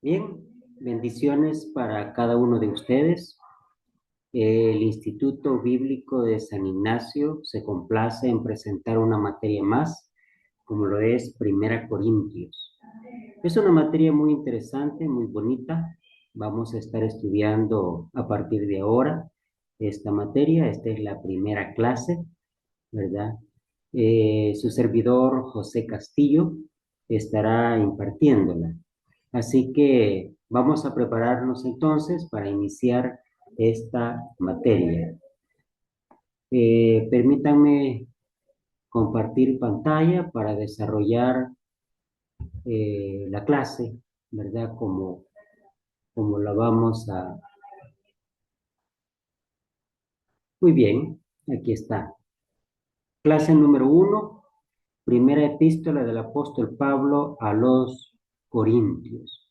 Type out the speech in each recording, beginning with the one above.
Bien, bendiciones para cada uno de ustedes. El Instituto Bíblico de San Ignacio se complace en presentar una materia más, como lo es Primera Corintios. Es una materia muy interesante, muy bonita. Vamos a estar estudiando a partir de ahora esta materia. Esta es la primera clase, ¿verdad? Su servidor José Castillo estará impartiéndola. Así que vamos a prepararnos entonces para iniciar esta materia. Permítanme compartir pantalla para desarrollar la clase, ¿verdad? Como la vamos a... Muy bien, aquí está. Clase número 1, primera epístola del apóstol Pablo a los Corintios.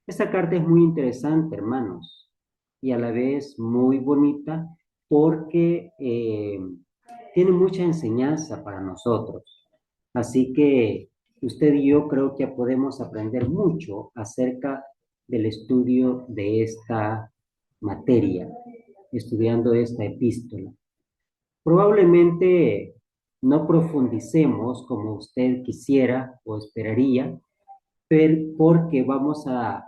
Esta carta es muy interesante, hermanos, y a la vez muy bonita porque tiene mucha enseñanza para nosotros. Así que usted y yo creo que podemos aprender mucho acerca del estudio de esta materia, estudiando esta epístola. Probablemente no profundicemos como usted quisiera o esperaría, pero porque vamos a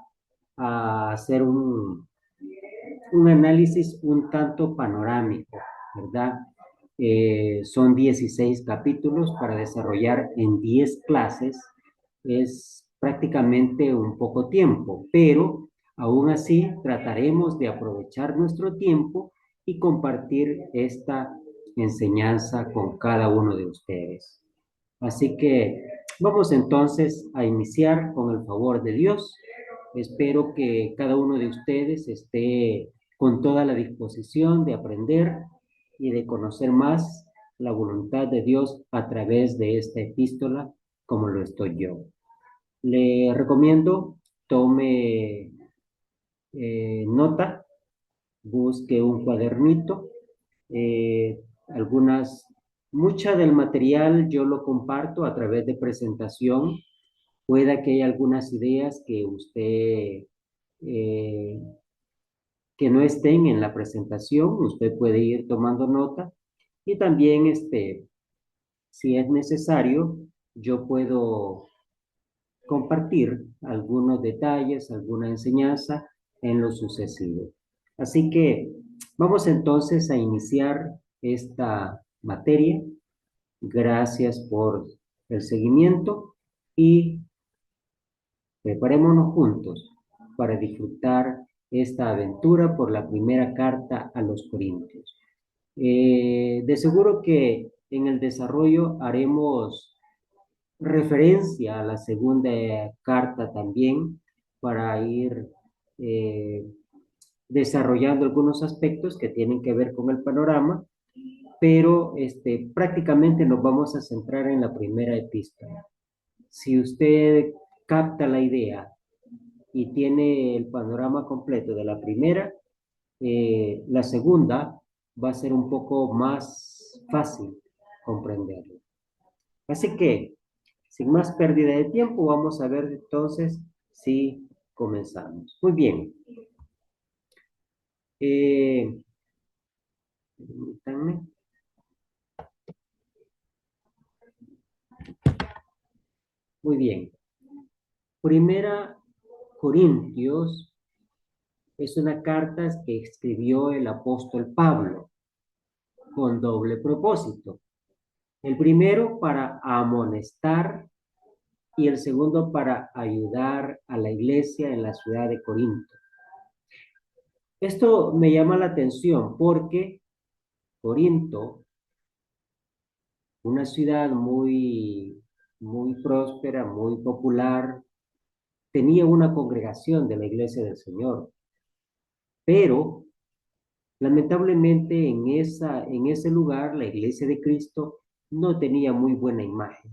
hacer un análisis un tanto panorámico, ¿verdad? Son 16 capítulos para desarrollar en 10 clases. Es prácticamente un poco tiempo, pero aún así trataremos de aprovechar nuestro tiempo y compartir esta enseñanza con cada uno de ustedes. Así que vamos entonces a iniciar con el favor de Dios. Espero que cada uno de ustedes esté con toda la disposición de aprender y de conocer más la voluntad de Dios a través de esta epístola, como lo estoy yo. Le recomiendo, tome nota, busque un cuadernito, algunas, mucha del material yo lo comparto a través de presentación. Pueda que haya algunas ideas que usted eh, que no estén en la presentación, usted puede ir tomando nota y también si es necesario, yo puedo compartir algunos detalles, alguna enseñanza en lo sucesivo. Así que vamos entonces a iniciar esta materia. Gracias por el seguimiento y preparémonos juntos para disfrutar esta aventura por la primera carta a los Corintios. De seguro que en el desarrollo haremos referencia a la segunda carta también para ir eh, desarrollando algunos aspectos que tienen que ver con el panorama, pero prácticamente nos vamos a centrar en la primera epístola. Si usted capta la idea y tiene el panorama completo de la primera, la segunda va a ser un poco más fácil comprenderlo. Así que, sin más pérdida de tiempo, vamos a ver entonces si comenzamos. Muy bien. Eh, Permítanme. Muy bien. Primera Corintios es una carta que escribió el apóstol Pablo con doble propósito. El primero para amonestar y el segundo para ayudar a la iglesia en la ciudad de Corinto. Esto me llama la atención porque Corinto, una ciudad muy próspera, muy popular, tenía una congregación de la iglesia del Señor, pero lamentablemente en ese lugar la iglesia de Cristo no tenía muy buena imagen,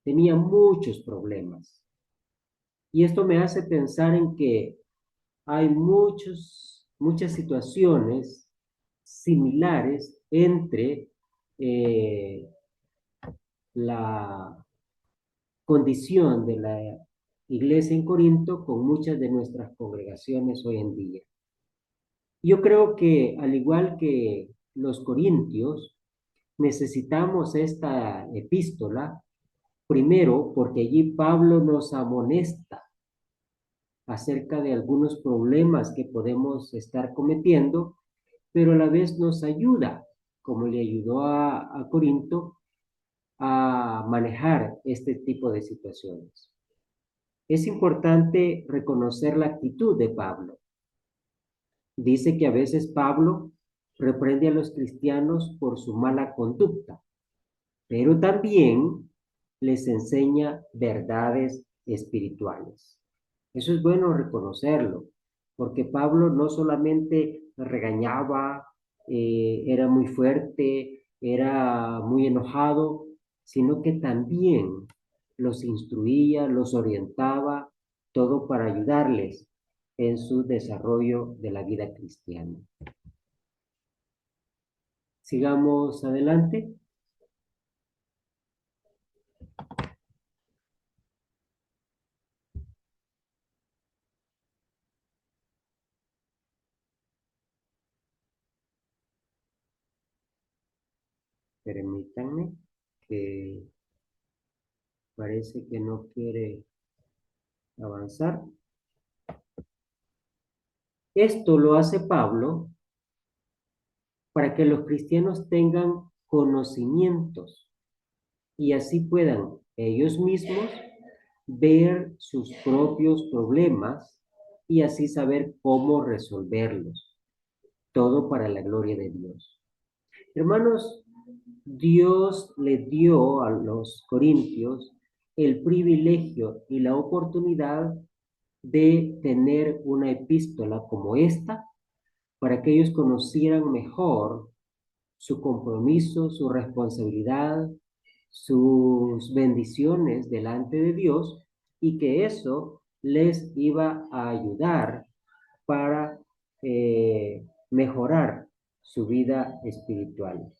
tenía muchos problemas. Y esto me hace pensar en que hay muchas situaciones similares entre la condición iglesia en Corinto con muchas de nuestras congregaciones hoy en día. Yo creo que al igual que los corintios, necesitamos esta epístola, primero porque allí Pablo nos amonesta acerca de algunos problemas que podemos estar cometiendo, pero a la vez nos ayuda, como le ayudó a Corinto, a manejar este tipo de situaciones. Es importante reconocer la actitud de Pablo. Dice que a veces Pablo reprende a los cristianos por su mala conducta, pero también les enseña verdades espirituales. Eso es bueno reconocerlo, porque Pablo no solamente regañaba, era muy fuerte, era muy enojado, sino que también los instruía, los orientaba, todo para ayudarles en su desarrollo de la vida cristiana. Sigamos adelante. Permítanme que parece que no quiere avanzar. Esto lo hace Pablo para que los cristianos tengan conocimientos y así puedan ellos mismos ver sus propios problemas y así saber cómo resolverlos. Todo para la gloria de Dios. Hermanos, Dios le dio a los corintios el privilegio y la oportunidad de tener una epístola como esta para que ellos conocieran mejor su compromiso, su responsabilidad, sus bendiciones delante de Dios y que eso les iba a ayudar para mejorar su vida espiritual.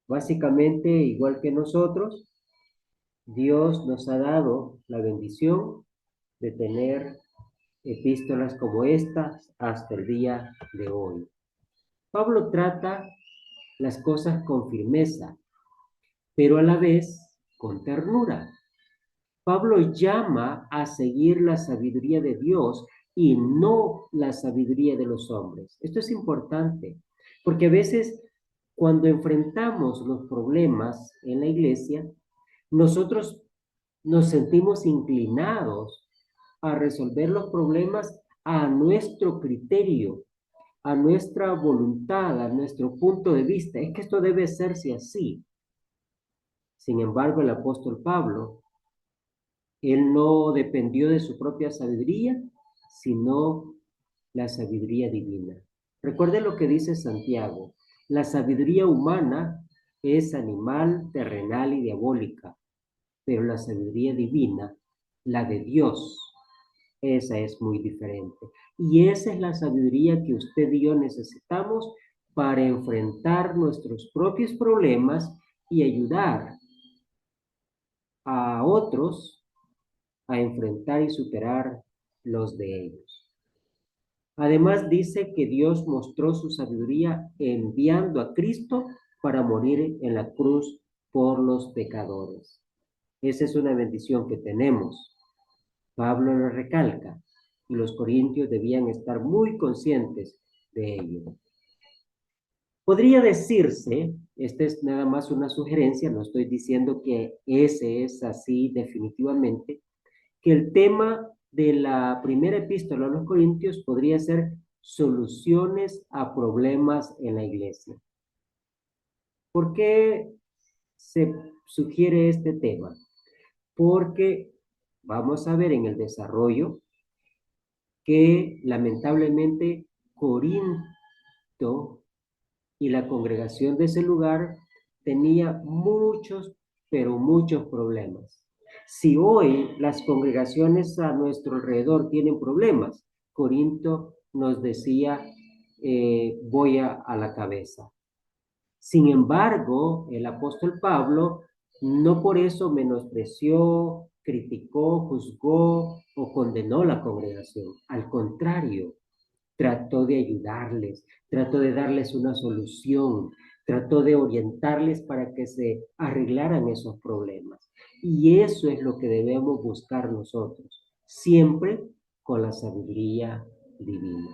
Básicamente, igual que nosotros, Dios nos ha dado la bendición de tener epístolas como estas hasta el día de hoy. Pablo trata las cosas con firmeza, pero a la vez con ternura. Pablo llama a seguir la sabiduría de Dios y no la sabiduría de los hombres. Esto es importante, porque a veces cuando enfrentamos los problemas en la iglesia, nosotros nos sentimos inclinados a resolver los problemas a nuestro criterio, a nuestra voluntad, a nuestro punto de vista. Es que esto debe hacerse así. Sin embargo, el apóstol Pablo, él no dependió de su propia sabiduría, sino la sabiduría divina. Recuerde lo que dice Santiago. La sabiduría humana es animal, terrenal y diabólica, pero la sabiduría divina, la de Dios, esa es muy diferente. Y esa es la sabiduría que usted y yo necesitamos para enfrentar nuestros propios problemas y ayudar a otros a enfrentar y superar los de ellos. Además dice que Dios mostró su sabiduría enviando a Cristo para morir en la cruz por los pecadores. Esa es una bendición que tenemos. Pablo lo recalca y los corintios debían estar muy conscientes de ello. Podría decirse, esta es nada más una sugerencia, no estoy diciendo que ese es así definitivamente, que el tema de la primera epístola a los Corintios podría ser soluciones a problemas en la iglesia. ¿Por qué se sugiere este tema? Porque vamos a ver en el desarrollo que lamentablemente Corinto y la congregación de ese lugar tenía muchos, pero muchos problemas. Si hoy las congregaciones a nuestro alrededor tienen problemas, Corinto nos decía, voy a la cabeza. Sin embargo, el apóstol Pablo no por eso menospreció criticó, juzgó o condenó la congregación. Al contrario, trató de ayudarles, trató de darles una solución, trató de orientarles para que se arreglaran esos problemas. Y eso es lo que debemos buscar nosotros, siempre con la sabiduría divina.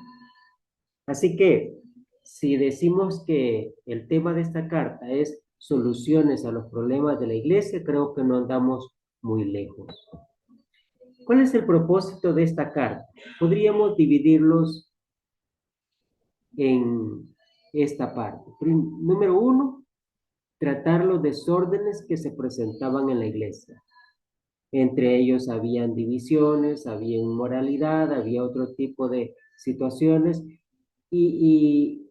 Así que, si decimos que el tema de esta carta es soluciones a los problemas de la iglesia, creo que no andamos muy lejos. ¿Cuál es el propósito de esta carta? Podríamos dividirlos en esta parte. Número uno, tratar los desórdenes que se presentaban en la iglesia. Entre ellos habían divisiones, había inmoralidad, había otro tipo de situaciones y,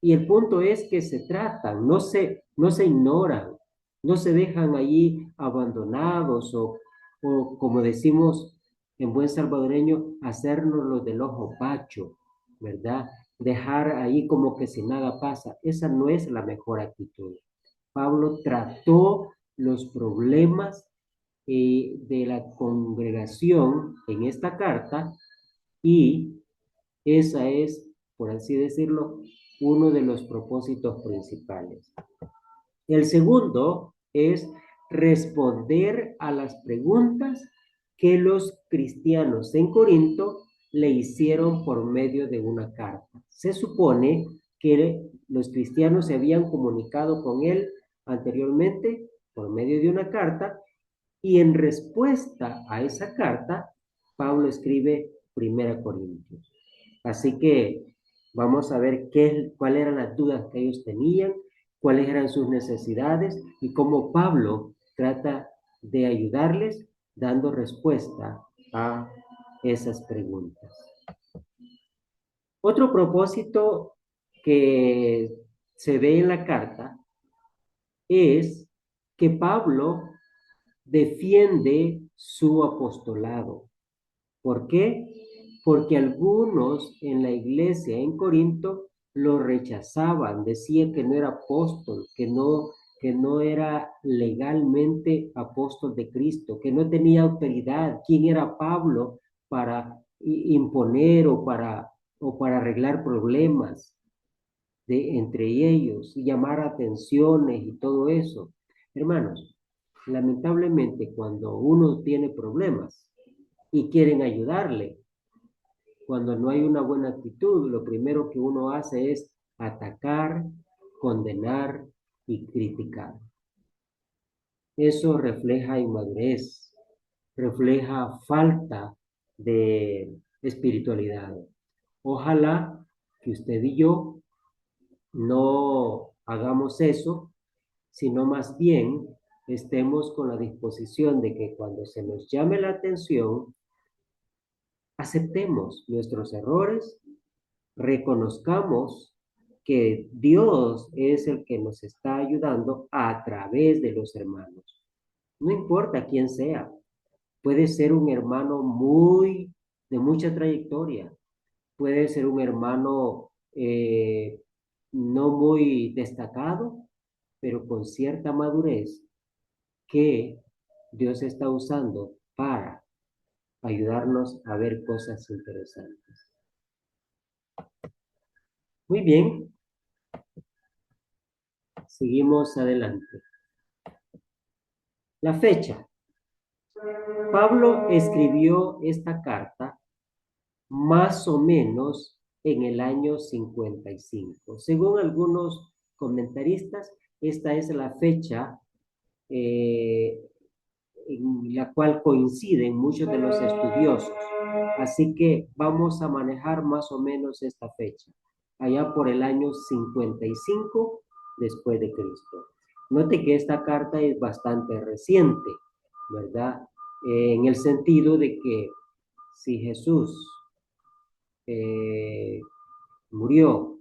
y el punto es que se tratan, no se ignoran, no se dejan allí abandonados o como decimos en buen salvadoreño, hacernos los del ojo pacho, ¿verdad? Dejar ahí como que si nada pasa. Esa no es la mejor actitud. Pablo trató los problemas de la congregación en esta carta y esa es, por así decirlo, uno de los propósitos principales. El segundo es responder a las preguntas que los cristianos en Corinto le hicieron por medio de una carta. Se supone que los cristianos se habían comunicado con él anteriormente por medio de una carta y en respuesta a esa carta, Pablo escribe Primera Corintios. Así que vamos a ver cuáles eran las dudas que ellos tenían, cuáles eran sus necesidades y cómo Pablo trata de ayudarles dando respuesta a esas preguntas. Otro propósito que se ve en la carta es que Pablo defiende su apostolado. ¿Por qué? Porque algunos en la iglesia en Corinto lo rechazaban, decían que no era apóstol, que no era legalmente apóstol de Cristo, que no tenía autoridad. ¿Quién era Pablo para imponer o para arreglar problemas entre ellos y llamar atenciones y todo eso? Hermanos, lamentablemente cuando uno tiene problemas y quieren ayudarle, cuando no hay una buena actitud, lo primero que uno hace es atacar, condenar y criticar. Eso refleja inmadurez, refleja falta de espiritualidad. Ojalá que usted y yo no hagamos eso, sino más bien estemos con la disposición de que cuando se nos llame la atención, aceptemos nuestros errores, reconozcamos que Dios es el que nos está ayudando a través de los hermanos. No importa quién sea, puede ser un hermano de mucha trayectoria, puede ser un hermano no muy destacado, pero con cierta madurez que Dios está usando para ayudarnos a ver cosas interesantes. Muy bien, seguimos adelante. La fecha. Pablo escribió esta carta más o menos en el año 55. Según algunos comentaristas, esta es la fecha eh, en la cual coinciden muchos de los estudiosos. Así que vamos a manejar más o menos esta fecha, allá por el año 55 después de Cristo. Note que esta carta es bastante reciente, ¿verdad? En el sentido de que si Jesús eh, murió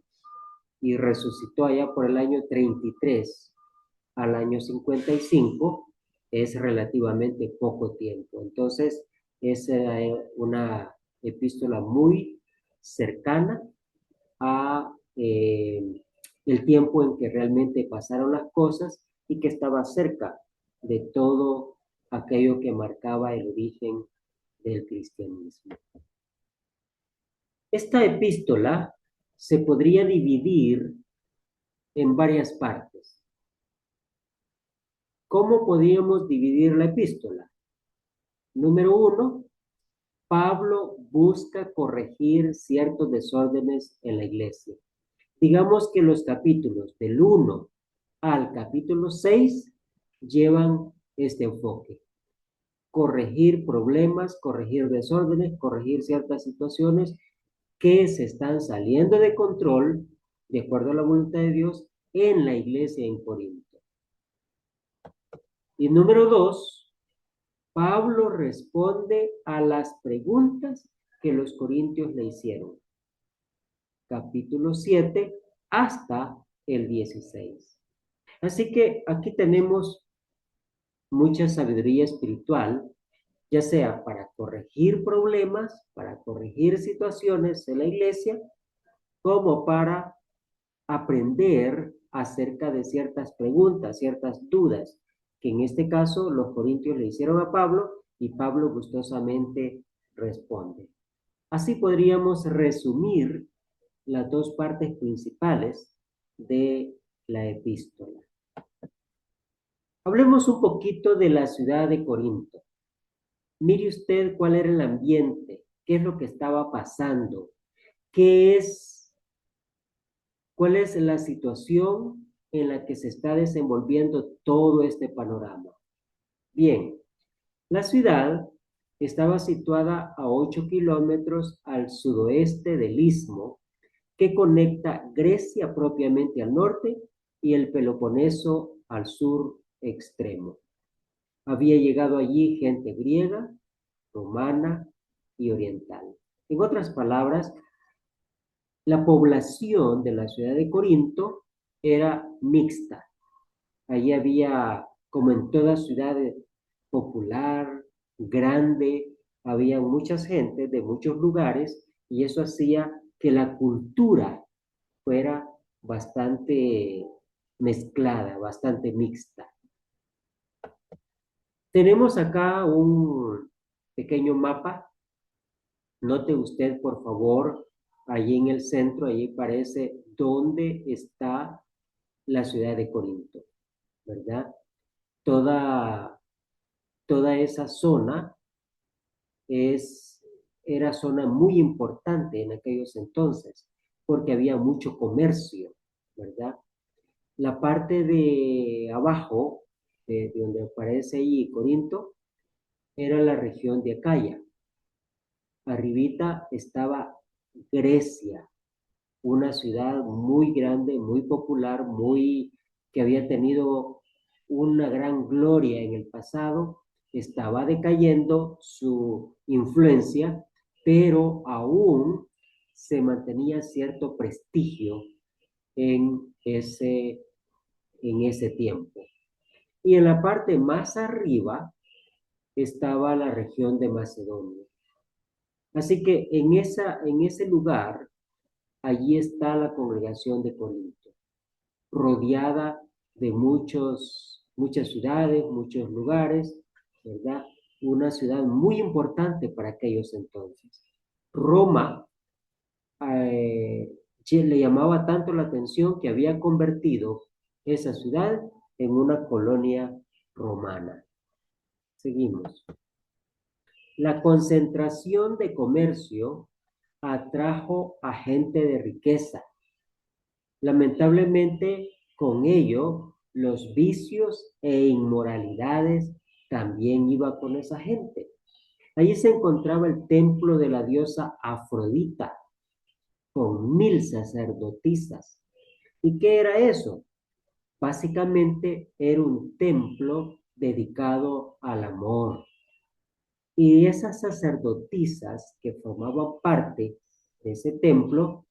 y resucitó allá por el año 33 al año 55, es relativamente poco tiempo. Entonces, es una epístola muy cercana a el tiempo en que realmente pasaron las cosas y que estaba cerca de todo aquello que marcaba el origen del cristianismo. Esta epístola se podría dividir en varias partes. ¿Cómo podríamos dividir la epístola? Número 1, Pablo busca corregir ciertos desórdenes en la iglesia. Digamos que los capítulos del 1 al capítulo 6 llevan este enfoque. Corregir problemas, corregir desórdenes, corregir ciertas situaciones que se están saliendo de control, de acuerdo a la voluntad de Dios, en la iglesia en Corinto. Y número 2, Pablo responde a las preguntas que los corintios le hicieron. Capítulo 7 hasta el 16. Así que aquí tenemos mucha sabiduría espiritual, ya sea para corregir problemas, para corregir situaciones en la iglesia, como para aprender acerca de ciertas preguntas, ciertas dudas, que en este caso los corintios le hicieron a Pablo y Pablo gustosamente responde. Así podríamos resumir las dos partes principales de la epístola. Hablemos un poquito de la ciudad de Corinto. Mire usted cuál era el ambiente, qué es lo que estaba pasando, cuál es la situación en la que se está desenvolviendo todo este panorama. Bien, la ciudad estaba situada a 8 kilómetros al sudoeste del istmo que conecta Grecia propiamente al norte y el Peloponeso al sur extremo. Había llegado allí gente griega, romana y oriental. En otras palabras, la población de la ciudad de Corinto era mixta. Allí había, como en toda ciudad popular, grande, había muchas gentes de muchos lugares y eso hacía que la cultura fuera bastante mezclada, bastante mixta. Tenemos acá un pequeño mapa. Note usted, por favor, allí en el centro, allí parece dónde está la ciudad de Corinto, ¿verdad? Toda, toda esa zona era zona muy importante en aquellos entonces, porque había mucho comercio, ¿verdad? La parte de abajo, de donde aparece ahí Corinto, era la región de Acaya. Arribita estaba Grecia, una ciudad muy grande, muy popular, que había tenido una gran gloria en el pasado, estaba decayendo su influencia, pero aún se mantenía cierto prestigio en ese tiempo. Y en la parte más arriba estaba la región de Macedonia. Así que en ese lugar, allí está la congregación de Corinto, rodeada de muchas ciudades, muchos lugares, ¿verdad? Una ciudad muy importante para aquellos entonces. Roma le llamaba tanto la atención que había convertido esa ciudad en una colonia romana. Seguimos. La concentración de comercio atrajo a gente de riqueza. Lamentablemente, con ello, los vicios e inmoralidades también iban con esa gente. Allí se encontraba el templo de la diosa Afrodita, con 1000 sacerdotisas. ¿Y qué era eso? Básicamente era un templo dedicado al amor. Y esas sacerdotisas que formaban parte de ese templo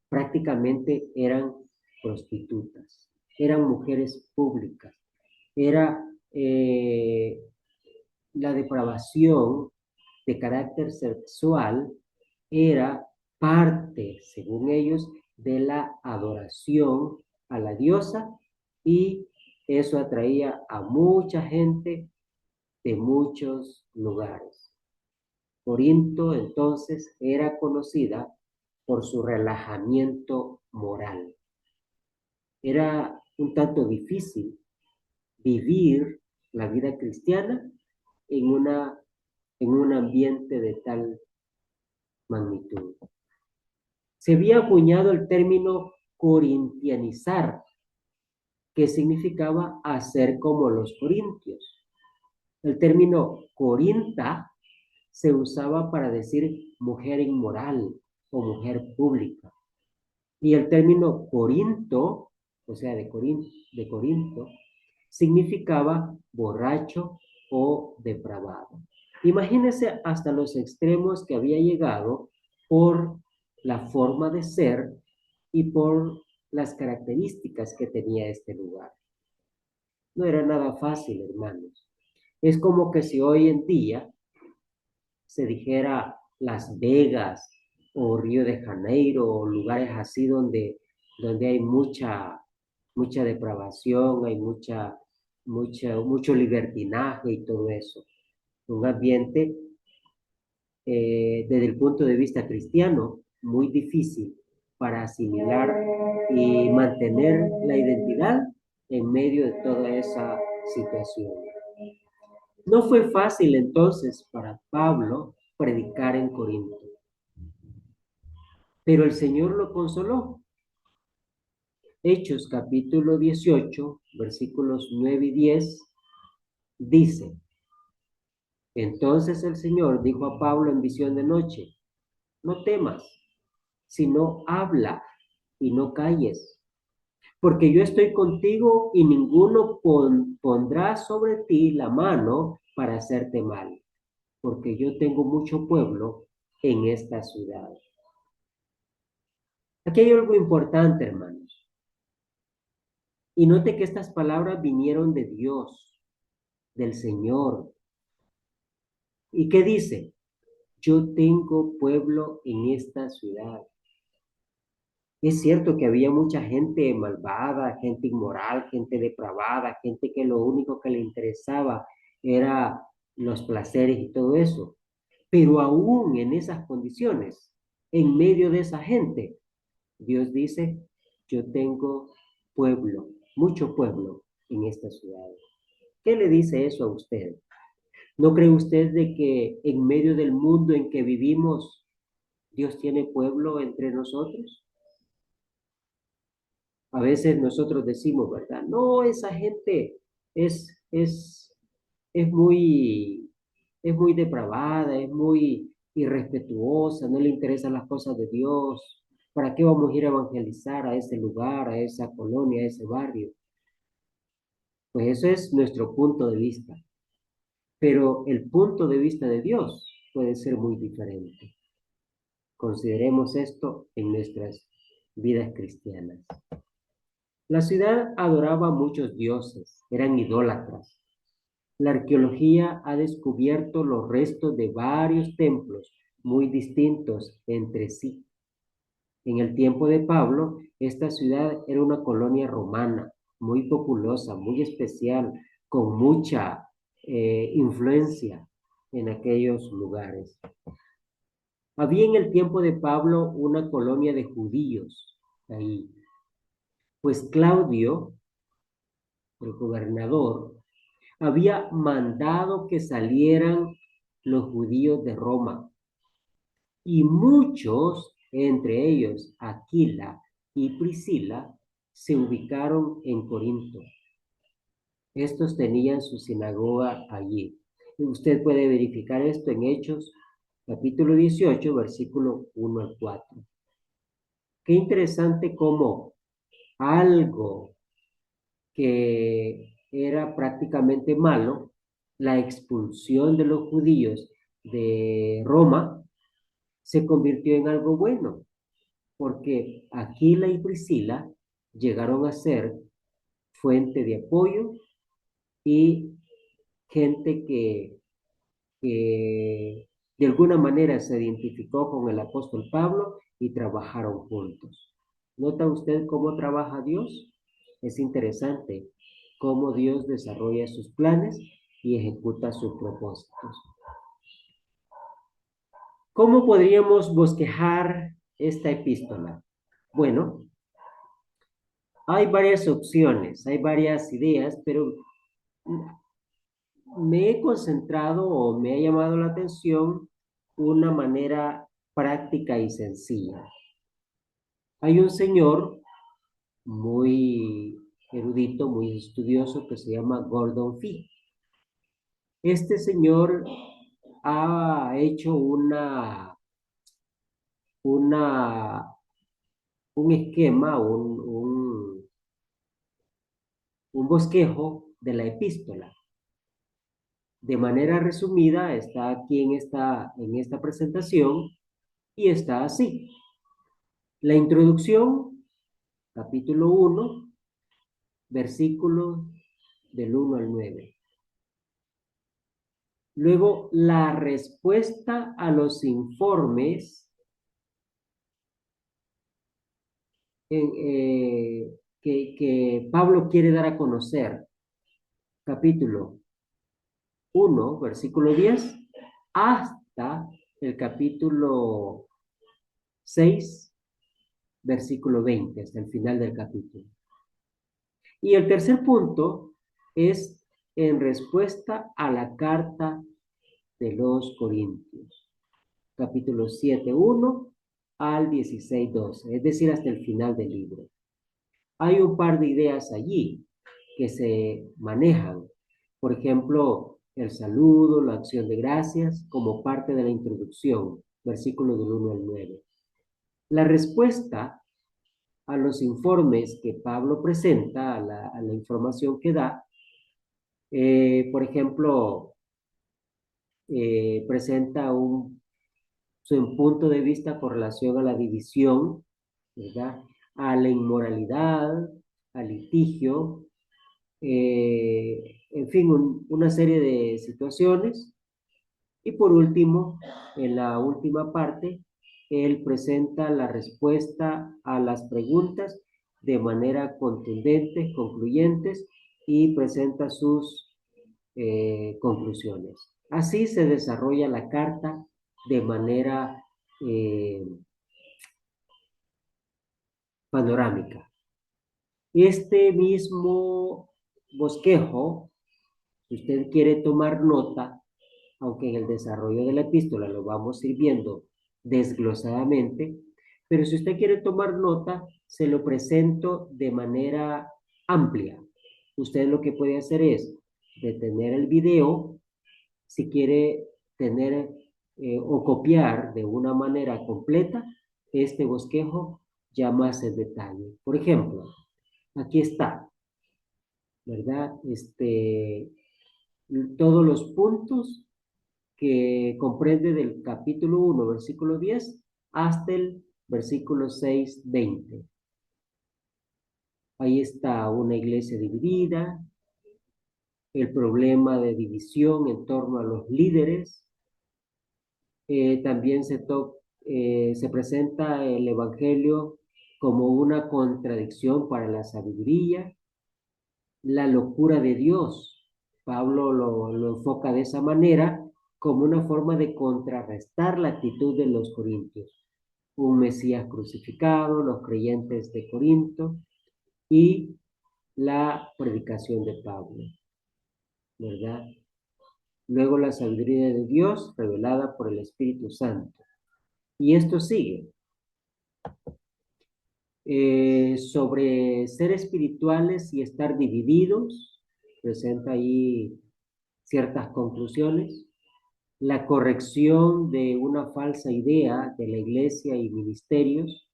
prácticamente eran prostitutas, eran mujeres públicas. Era la depravación de carácter sexual, era parte, según ellos, de la adoración a la diosa y eso atraía a mucha gente de muchos lugares. Corinto entonces era conocida por su relajamiento moral. Era un tanto difícil vivir la vida cristiana en un ambiente de tal magnitud. Se había acuñado el término corintianizar, que significaba hacer como los corintios. El término corinta se usaba para decir mujer inmoral o mujer pública. Y el término Corinto, o sea, de Corinto, significaba borracho o depravado. Imagínense hasta los extremos que había llegado por la forma de ser y por las características que tenía este lugar. No era nada fácil, hermanos. Es como que si hoy en día se dijera Las Vegas o Río de Janeiro o lugares así donde hay mucha depravación, hay mucho libertinaje y todo eso. Un ambiente, desde el punto de vista cristiano, muy difícil para asimilar y mantener la identidad en medio de toda esa situación. No fue fácil entonces para Pablo predicar en Corinto, pero el Señor lo consoló. Hechos capítulo 18, versículos 9 y 10, dice: Entonces el Señor dijo a Pablo en visión de noche: No temas, sino habla y no calles, porque yo estoy contigo y ninguno pondrá sobre ti la mano para hacerte mal, porque yo tengo mucho pueblo en esta ciudad. Aquí hay algo importante, hermanos. Y note que estas palabras vinieron de Dios, del Señor. ¿Y qué dice? Yo tengo pueblo en esta ciudad. Es cierto que había mucha gente malvada, gente inmoral, gente depravada, gente que lo único que le interesaba era los placeres y todo eso. Pero aún en esas condiciones, en medio de esa gente, Dios dice, yo tengo pueblo, mucho pueblo en esta ciudad. ¿Qué le dice eso a usted? ¿No cree usted de que en medio del mundo en que vivimos, Dios tiene pueblo entre nosotros? A veces nosotros decimos, ¿verdad? No, esa gente es, es, es muy, es muy depravada, es muy irrespetuosa, no le interesan las cosas de Dios. ¿Para qué vamos a ir a evangelizar a ese lugar, a esa colonia, a ese barrio? Pues eso es nuestro punto de vista. Pero el punto de vista de Dios puede ser muy diferente. Consideremos esto en nuestras vidas cristianas. La ciudad adoraba a muchos dioses, eran idólatras. La arqueología ha descubierto los restos de varios templos muy distintos entre sí. En el tiempo de Pablo, esta ciudad era una colonia romana, muy populosa, muy especial, con mucha influencia en aquellos lugares. Había en el tiempo de Pablo una colonia de judíos ahí, pues Claudio, el gobernador, había mandado que salieran los judíos de Roma y muchos, entre ellos Aquila y Priscila, se ubicaron en Corinto. Estos tenían su sinagoga allí. Y usted puede verificar esto en Hechos, capítulo 18, versículo 1 al 4. Qué interesante cómo algo que era prácticamente malo, la expulsión de los judíos de Roma, se convirtió en algo bueno, porque Aquila y Priscila llegaron a ser fuente de apoyo y gente que de alguna manera se identificó con el apóstol Pablo y trabajaron juntos. ¿Nota usted cómo trabaja Dios? Es interesante cómo Dios desarrolla sus planes y ejecuta sus propósitos. ¿Cómo podríamos bosquejar esta epístola? Bueno, hay varias opciones, hay varias ideas, pero me he concentrado o me ha llamado la atención una manera práctica y sencilla. Hay un señor muy erudito, muy estudioso, que se llama Gordon Fee. Este señor ha hecho una, un esquema, un bosquejo de la epístola. De manera resumida, está aquí en esta presentación y está así. La introducción, capítulo 1, versículos del 1 al 9. Luego, la respuesta a los informes que Pablo quiere dar a conocer. Capítulo 1, versículo 10, hasta el capítulo 6, versículo 20, hasta el final del capítulo. Y el tercer punto es en respuesta a la carta de los Corintios, capítulo 7, 1 al 16, 12, es decir, hasta el final del libro. Hay un par de ideas allí que se manejan. Por ejemplo, el saludo, la acción de gracias, como parte de la introducción, versículos del 1 al 9. La respuesta a los informes que Pablo presenta, a la información que da, por ejemplo, presenta su punto de vista con relación a la división, ¿verdad? A la inmoralidad, al litigio, en fin, una serie de situaciones. Y por último, en la última parte, él presenta la respuesta a las preguntas de manera contundente, concluyentes, y presenta sus conclusiones. Así se desarrolla la carta de manera panorámica. Este mismo bosquejo, si usted quiere tomar nota, aunque en el desarrollo de la epístola lo vamos a ir viendo desglosadamente, pero si usted quiere tomar nota, se lo presento de manera amplia. Usted lo que puede hacer es detener el video, si quiere tener o copiar de una manera completa este bosquejo ya más en detalle. Por ejemplo, aquí está, ¿verdad? Todos los puntos que comprende del capítulo 1, versículo 10, hasta el versículo 6, 20. Ahí está una iglesia dividida, el problema de división en torno a los líderes. También se presenta el Evangelio como una contradicción para la sabiduría, la locura de Dios. Pablo lo enfoca de esa manera como una forma de contrarrestar la actitud de los corintios. Un Mesías crucificado, los creyentes de Corinto y la predicación de Pablo, ¿verdad? Luego la sabiduría de Dios revelada por el Espíritu Santo. Y esto sigue. Sobre ser espirituales y estar divididos, presenta ahí ciertas conclusiones. La corrección de una falsa idea de la iglesia y ministerios.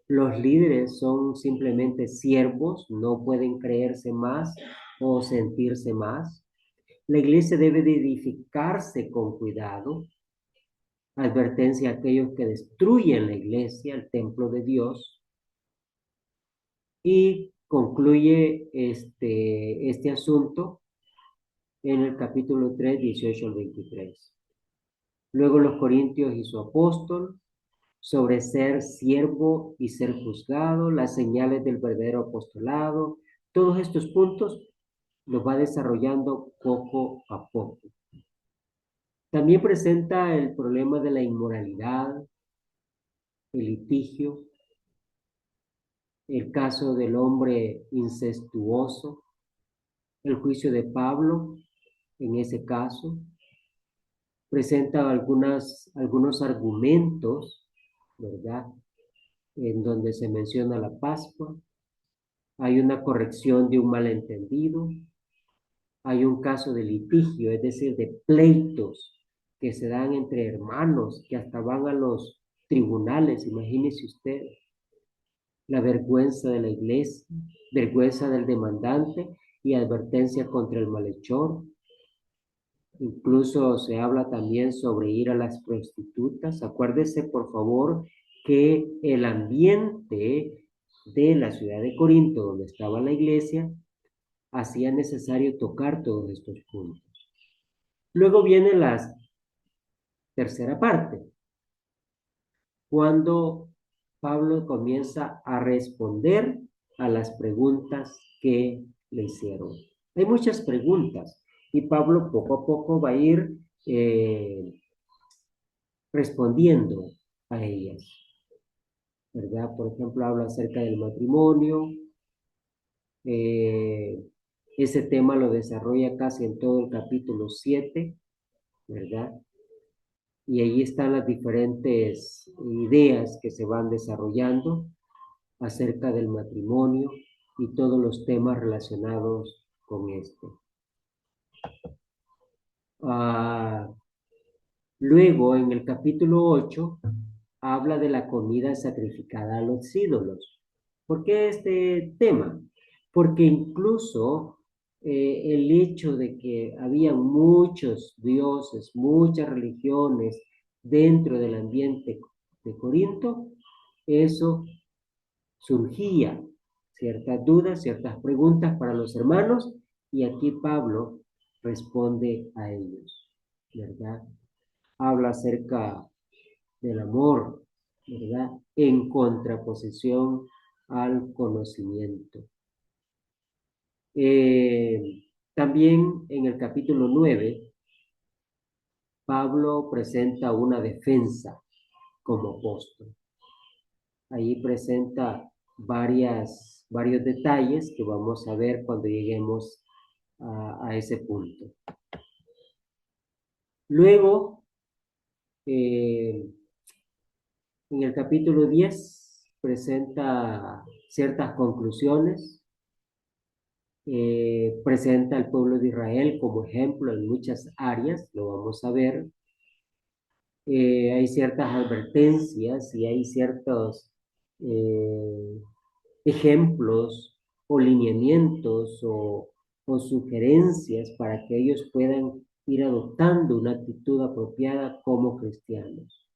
Los líderes son simplemente siervos, no pueden creerse más o sentirse más. La iglesia debe de edificarse con cuidado. Advertencia a aquellos que destruyen la iglesia, el templo de Dios. Y concluye este asunto en el capítulo 3, 18 al 23. Luego los Corintios y su apóstol, sobre ser siervo y ser juzgado, las señales del verdadero apostolado, todos estos puntos lo va desarrollando poco a poco. También presenta el problema de la inmoralidad, el litigio, el caso del hombre incestuoso, el juicio de Pablo en ese caso. Presenta algunos argumentos, ¿verdad? En donde se menciona la Pascua. Hay una corrección de un malentendido. Hay un caso de litigio, es decir, de pleitos que se dan entre hermanos, que hasta van a los tribunales, imagínese usted. La vergüenza de la iglesia, vergüenza del demandante y advertencia contra el malhechor. Incluso se habla también sobre ir a las prostitutas. Acuérdese, por favor, que el ambiente de la ciudad de Corinto, donde estaba la iglesia, hacía necesario tocar todos estos puntos. Luego viene la tercera parte, cuando Pablo comienza a responder a las preguntas que le hicieron. Hay muchas preguntas y Pablo poco a poco va a ir respondiendo a ellas, ¿verdad? Por ejemplo, habla acerca del matrimonio. eh, Ese tema lo desarrolla casi en todo el capítulo 7, ¿verdad? Y ahí están las diferentes ideas que se van desarrollando acerca del matrimonio y todos los temas relacionados con esto. Ah, Luego, en el capítulo 8, habla de la comida sacrificada a los ídolos. ¿Por qué este tema? Porque incluso el hecho de que había muchos dioses, muchas religiones dentro del ambiente de Corinto, eso surgía ciertas dudas, ciertas preguntas para los hermanos, y aquí Pablo responde a ellos, ¿verdad? Habla acerca del amor, ¿verdad? En contraposición al conocimiento. También en el capítulo 9, Pablo presenta una defensa como apóstol. Ahí presenta varios detalles que vamos a ver cuando lleguemos a ese punto. Luego, eh, en el capítulo 10 presenta ciertas conclusiones, presenta al pueblo de Israel como ejemplo en muchas áreas, lo vamos a ver. Hay ciertas advertencias y hay ciertos eh, ejemplos o lineamientos o sugerencias para que ellos puedan ir adoptando una actitud apropiada como cristianos.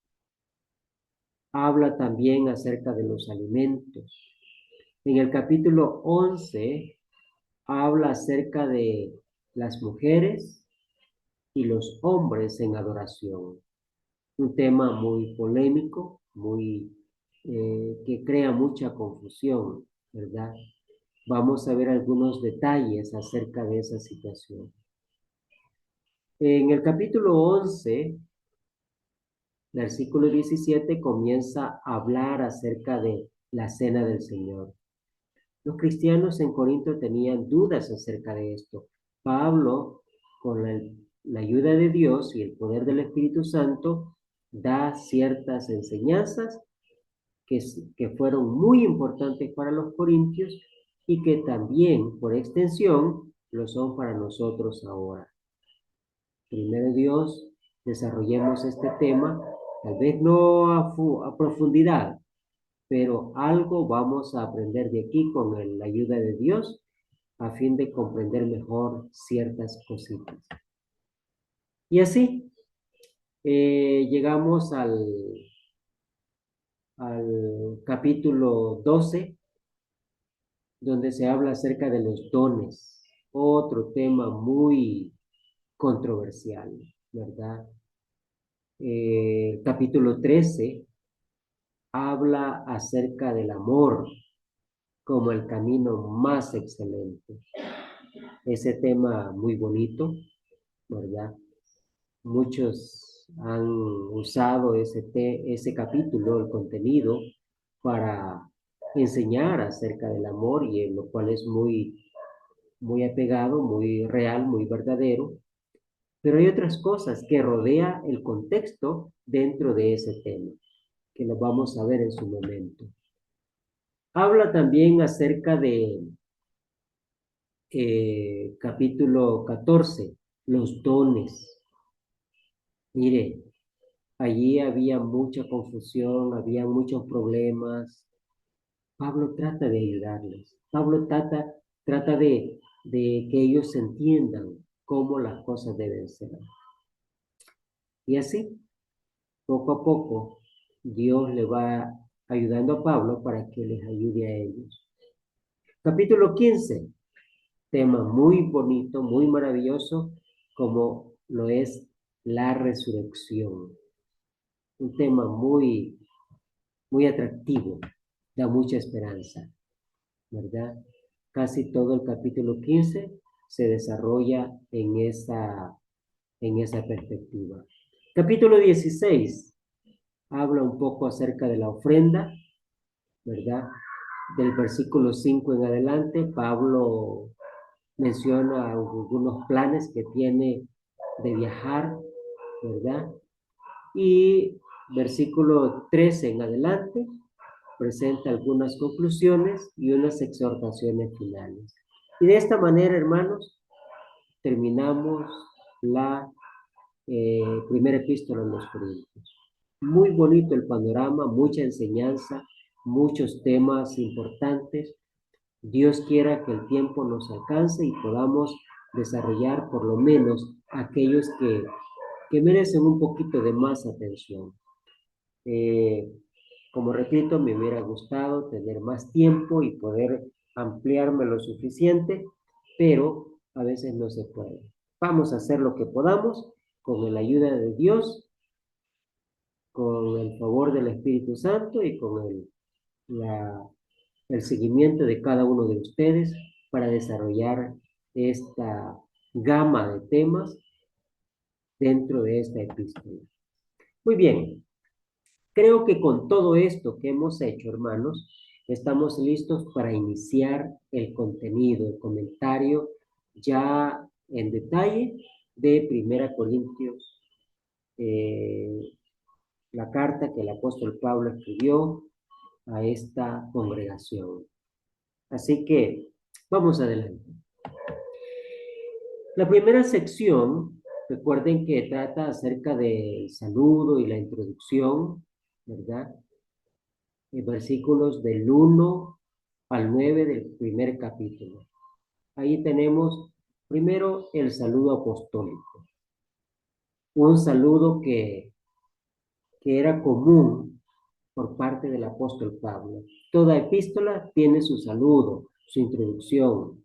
Habla también acerca de los alimentos. En el capítulo 11 habla acerca de las mujeres y los hombres en adoración. Un tema muy polémico, que crea mucha confusión, ¿verdad? Vamos a ver algunos detalles acerca de esa situación. En el capítulo 11, versículo 17, comienza a hablar acerca de la cena del Señor. Los cristianos en Corinto tenían dudas acerca de esto. Pablo, con la ayuda de Dios y el poder del Espíritu Santo, da ciertas enseñanzas que fueron muy importantes para los corintios y que también, por extensión, lo son para nosotros ahora. Primero Dios, desarrollemos este tema, tal vez no a profundidad, pero algo vamos a aprender de aquí con la ayuda de Dios a fin de comprender mejor ciertas cositas. Y así llegamos al capítulo 12, donde se habla acerca de los dones, otro tema muy controversial, ¿verdad? Capítulo 13 habla acerca del amor como el camino más excelente. ese tema muy bonito, ¿verdad? Muchos han usado ese capítulo, el contenido, para enseñar acerca del amor y en lo cual es muy, muy apegado, muy real, muy verdadero. Pero hay otras cosas que rodea el contexto dentro de ese tema, que lo vamos a ver en su momento. Habla también acerca de capítulo 14, los dones. Mire, allí había mucha confusión, había muchos problemas. Pablo trata de ayudarles. Pablo trata de que ellos entiendan cómo las cosas deben ser. Y así, poco a poco, Dios le va ayudando a Pablo para que les ayude a ellos. Capítulo 15, tema muy bonito, muy maravilloso, como lo es la resurrección. Un tema muy, muy atractivo, da mucha esperanza, ¿verdad? Casi todo el capítulo 15 se desarrolla en esa perspectiva. Capítulo 16 habla un poco acerca de la ofrenda, ¿verdad? Del versículo 5 en adelante, Pablo menciona algunos planes que tiene de viajar, ¿verdad? Y versículo 13 en adelante presenta algunas conclusiones y unas exhortaciones finales. Y de esta manera, hermanos, terminamos la primera epístola a los Corintios. Muy bonito el panorama, mucha enseñanza, muchos temas importantes. Dios quiera que el tiempo nos alcance y podamos desarrollar por lo menos aquellos que merecen un poquito de más atención. Eh, Como repito, me hubiera gustado tener más tiempo y poder ampliarme lo suficiente, pero a veces no se puede. Vamos a hacer lo que podamos con la ayuda de Dios, con el favor del Espíritu Santo y con el seguimiento de cada uno de ustedes para desarrollar esta gama de temas dentro de esta epístola. Muy bien, creo que con todo esto que hemos hecho, hermanos, estamos listos para iniciar el contenido, el comentario ya en detalle de Primera Corintios, eh, la carta que el apóstol Pablo escribió a esta congregación. Así que vamos adelante. La primera sección, recuerden que trata acerca del saludo y la introducción, ¿verdad? Versículos del 1 al 9 del primer capítulo. Ahí tenemos primero el saludo apostólico, un saludo que era común por parte del apóstol Pablo. Toda epístola tiene su saludo, su introducción.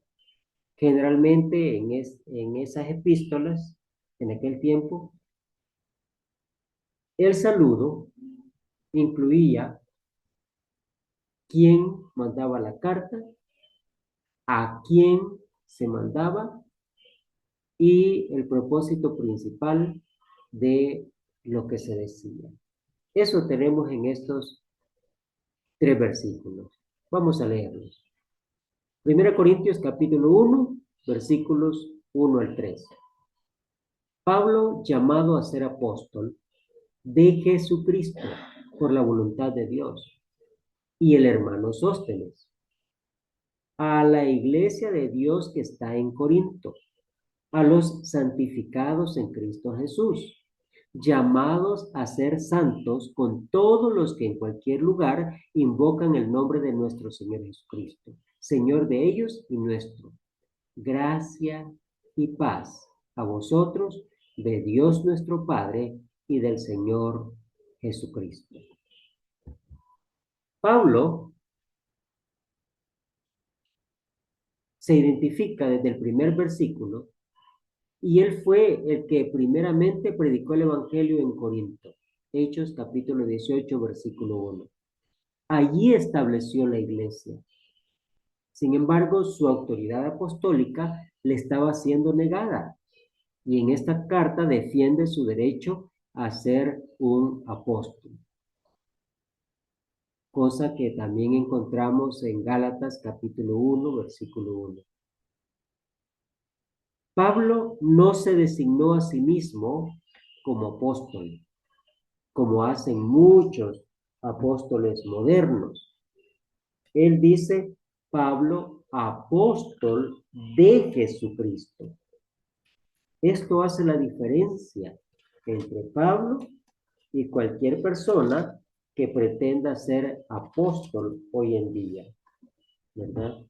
Generalmente en esas epístolas, en aquel tiempo, el saludo incluía quién mandaba la carta, a quién se mandaba y el propósito principal de lo que se decía. Eso tenemos en estos tres versículos. Vamos a leerlos. 1 Corintios capítulo 1, versículos 1 al 3. Pablo, llamado a ser apóstol de Jesucristo por la voluntad de Dios, y el hermano Sóstenes, a la iglesia de Dios que está en Corinto, a los santificados en Cristo Jesús, llamados a ser santos con todos los que en cualquier lugar invocan el nombre de nuestro Señor Jesucristo, Señor de ellos y nuestro. Gracia y paz a vosotros, de Dios nuestro Padre y del Señor Jesucristo. Pablo se identifica desde el primer versículo y él fue el que primeramente predicó el Evangelio en Corinto. Hechos capítulo 18, versículo 1. Allí estableció la iglesia. Sin embargo, su autoridad apostólica le estaba siendo negada. Y en esta carta defiende su derecho a ser un apóstol, cosa que también encontramos en Gálatas capítulo 1, versículo 1. Pablo no se designó a sí mismo como apóstol, como hacen muchos apóstoles modernos. Él dice, Pablo, apóstol de Jesucristo. Esto hace la diferencia entre Pablo y cualquier persona que pretenda ser apóstol hoy en día, ¿verdad?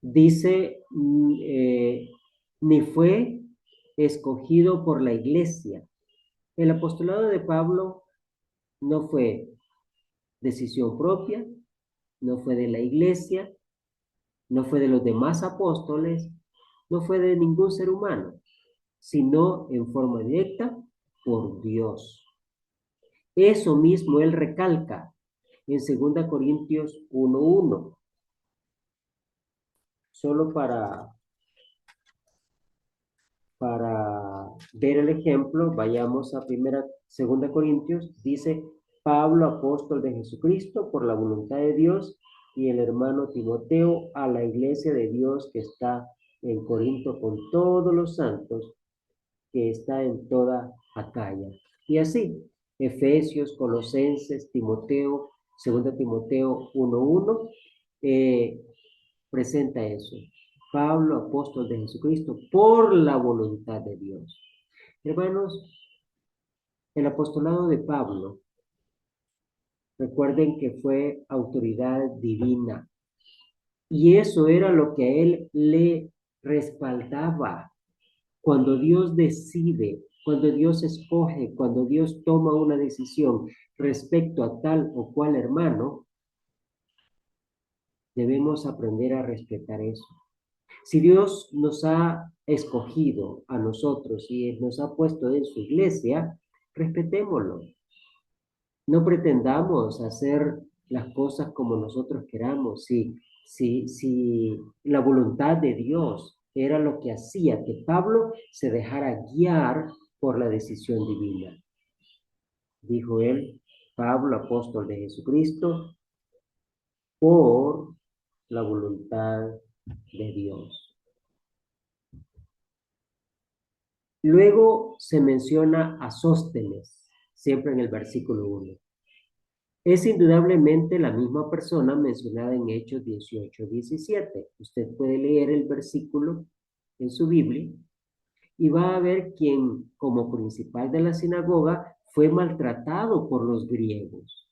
Dice, ni fue escogido por la iglesia. El apostolado de Pablo no fue decisión propia, no fue de la iglesia, no fue de los demás apóstoles, no fue de ningún ser humano, sino en forma directa por Dios. Eso mismo él recalca en 2 Corintios 1:1. Solo para ver el ejemplo, vayamos a 2 Corintios, dice, Pablo, apóstol de Jesucristo, por la voluntad de Dios, y el hermano Timoteo, a la iglesia de Dios que está en Corinto con todos los santos, que está en toda Acaya. Y así, Efesios, Colosenses, Timoteo, 2 Timoteo 1:1, presenta eso. Pablo, apóstol de Jesucristo, por la voluntad de Dios. Hermanos, el apostolado de Pablo, recuerden que fue autoridad divina. Y eso era lo que a él le respaldaba. Cuando Dios decide, cuando Dios escoge, cuando Dios toma una decisión respecto a tal o cual hermano, debemos aprender a respetar eso. Si Dios nos ha escogido a nosotros y nos ha puesto en su iglesia, respetémoslo. No pretendamos hacer las cosas como nosotros queramos. Si la voluntad de Dios era lo que hacía que Pablo se dejara guiar por la decisión divina. Dijo él, Pablo, apóstol de Jesucristo, por la voluntad de Dios. Luego se menciona a Sóstenes, siempre en el versículo 1. Es indudablemente la misma persona mencionada en Hechos 18:17. Usted puede leer el versículo en su Biblia y va a ver quien, como principal de la sinagoga, fue maltratado por los griegos.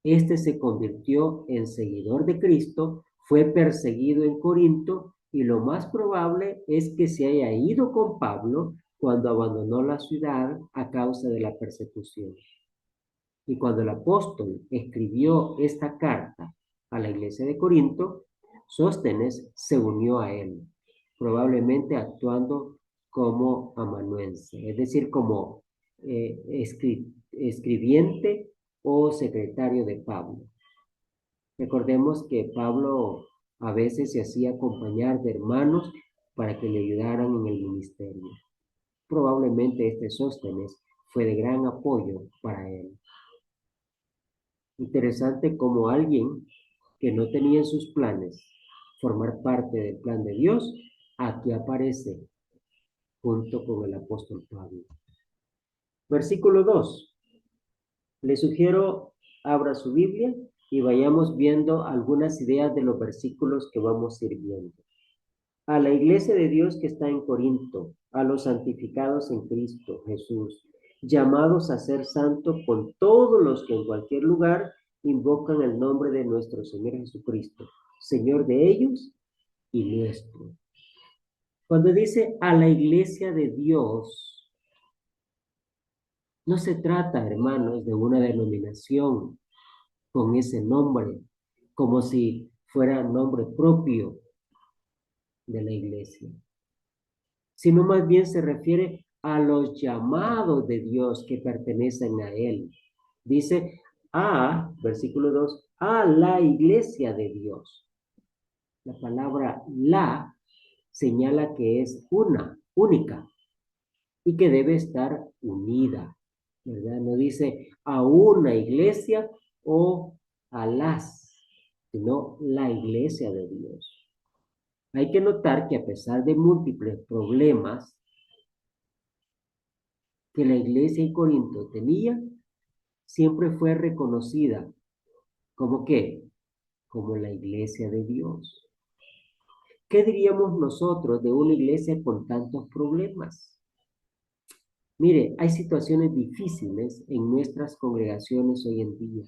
Este se convirtió en seguidor de Cristo, fue perseguido en Corinto y lo más probable es que se haya ido con Pablo cuando abandonó la ciudad a causa de la persecución. Y cuando el apóstol escribió esta carta a la iglesia de Corinto, Sóstenes se unió a él, probablemente actuando como amanuense, es decir, como escribiente o secretario de Pablo. Recordemos que Pablo a veces se hacía acompañar de hermanos para que le ayudaran en el ministerio. Probablemente este Sóstenes fue de gran apoyo para él. Interesante como alguien que no tenía en sus planes formar parte del plan de Dios, aquí aparece junto con el apóstol Pablo. Versículo 2. Le sugiero abra su Biblia y vayamos viendo algunas ideas de los versículos que vamos a ir viendo. A la iglesia de Dios que está en Corinto, a los santificados en Cristo Jesús, llamados a ser santos con todos los que en cualquier lugar invocan el nombre de nuestro Señor Jesucristo, Señor de ellos y nuestro. Cuando dice a la iglesia de Dios, no se trata, hermanos, de una denominación con ese nombre, como si fuera nombre propio de la iglesia, sino más bien se refiere a los llamados de Dios que pertenecen a Él. Dice versículo 2, a la iglesia de Dios. La palabra la señala que es una, única, y que debe estar unida, ¿verdad? No dice a una iglesia o a las, sino la iglesia de Dios. Hay que notar que a pesar de múltiples problemas que la iglesia en Corinto tenía, siempre fue reconocida como ¿qué? Como la iglesia de Dios. ¿Qué diríamos nosotros de una iglesia con tantos problemas? Mire, hay situaciones difíciles en nuestras congregaciones hoy en día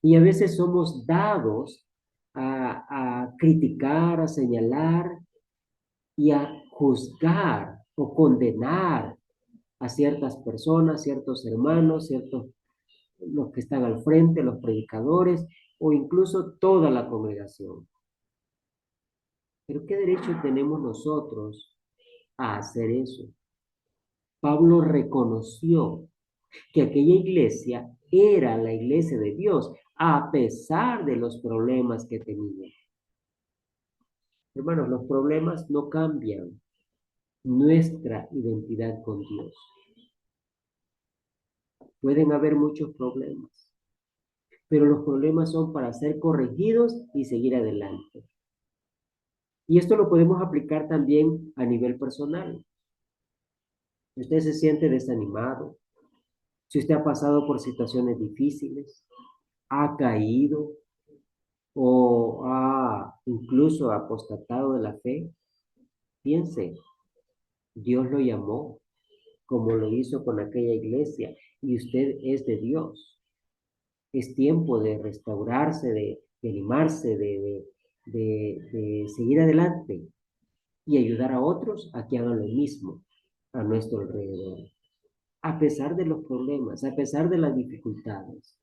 y a veces somos dados a criticar, a señalar y a juzgar o condenar a ciertas personas, ciertos hermanos, ciertos los que están al frente, los predicadores o incluso toda la congregación. Pero ¿qué derecho tenemos nosotros a hacer eso? Pablo reconoció que aquella iglesia era la iglesia de Dios, a pesar de los problemas que tenía. Hermanos, los problemas no cambian nuestra identidad con Dios. Pueden haber muchos problemas, pero los problemas son para ser corregidos y seguir adelante. Y esto lo podemos aplicar también a nivel personal. Si usted se siente desanimado, si usted ha pasado por situaciones difíciles, ha caído o ha incluso apostatado de la fe, piense, Dios lo llamó como lo hizo con aquella iglesia y usted es de Dios. Es tiempo de restaurarse, de animarse, de seguir adelante y ayudar a otros a que hagan lo mismo a nuestro alrededor. A pesar de los problemas, a pesar de las dificultades.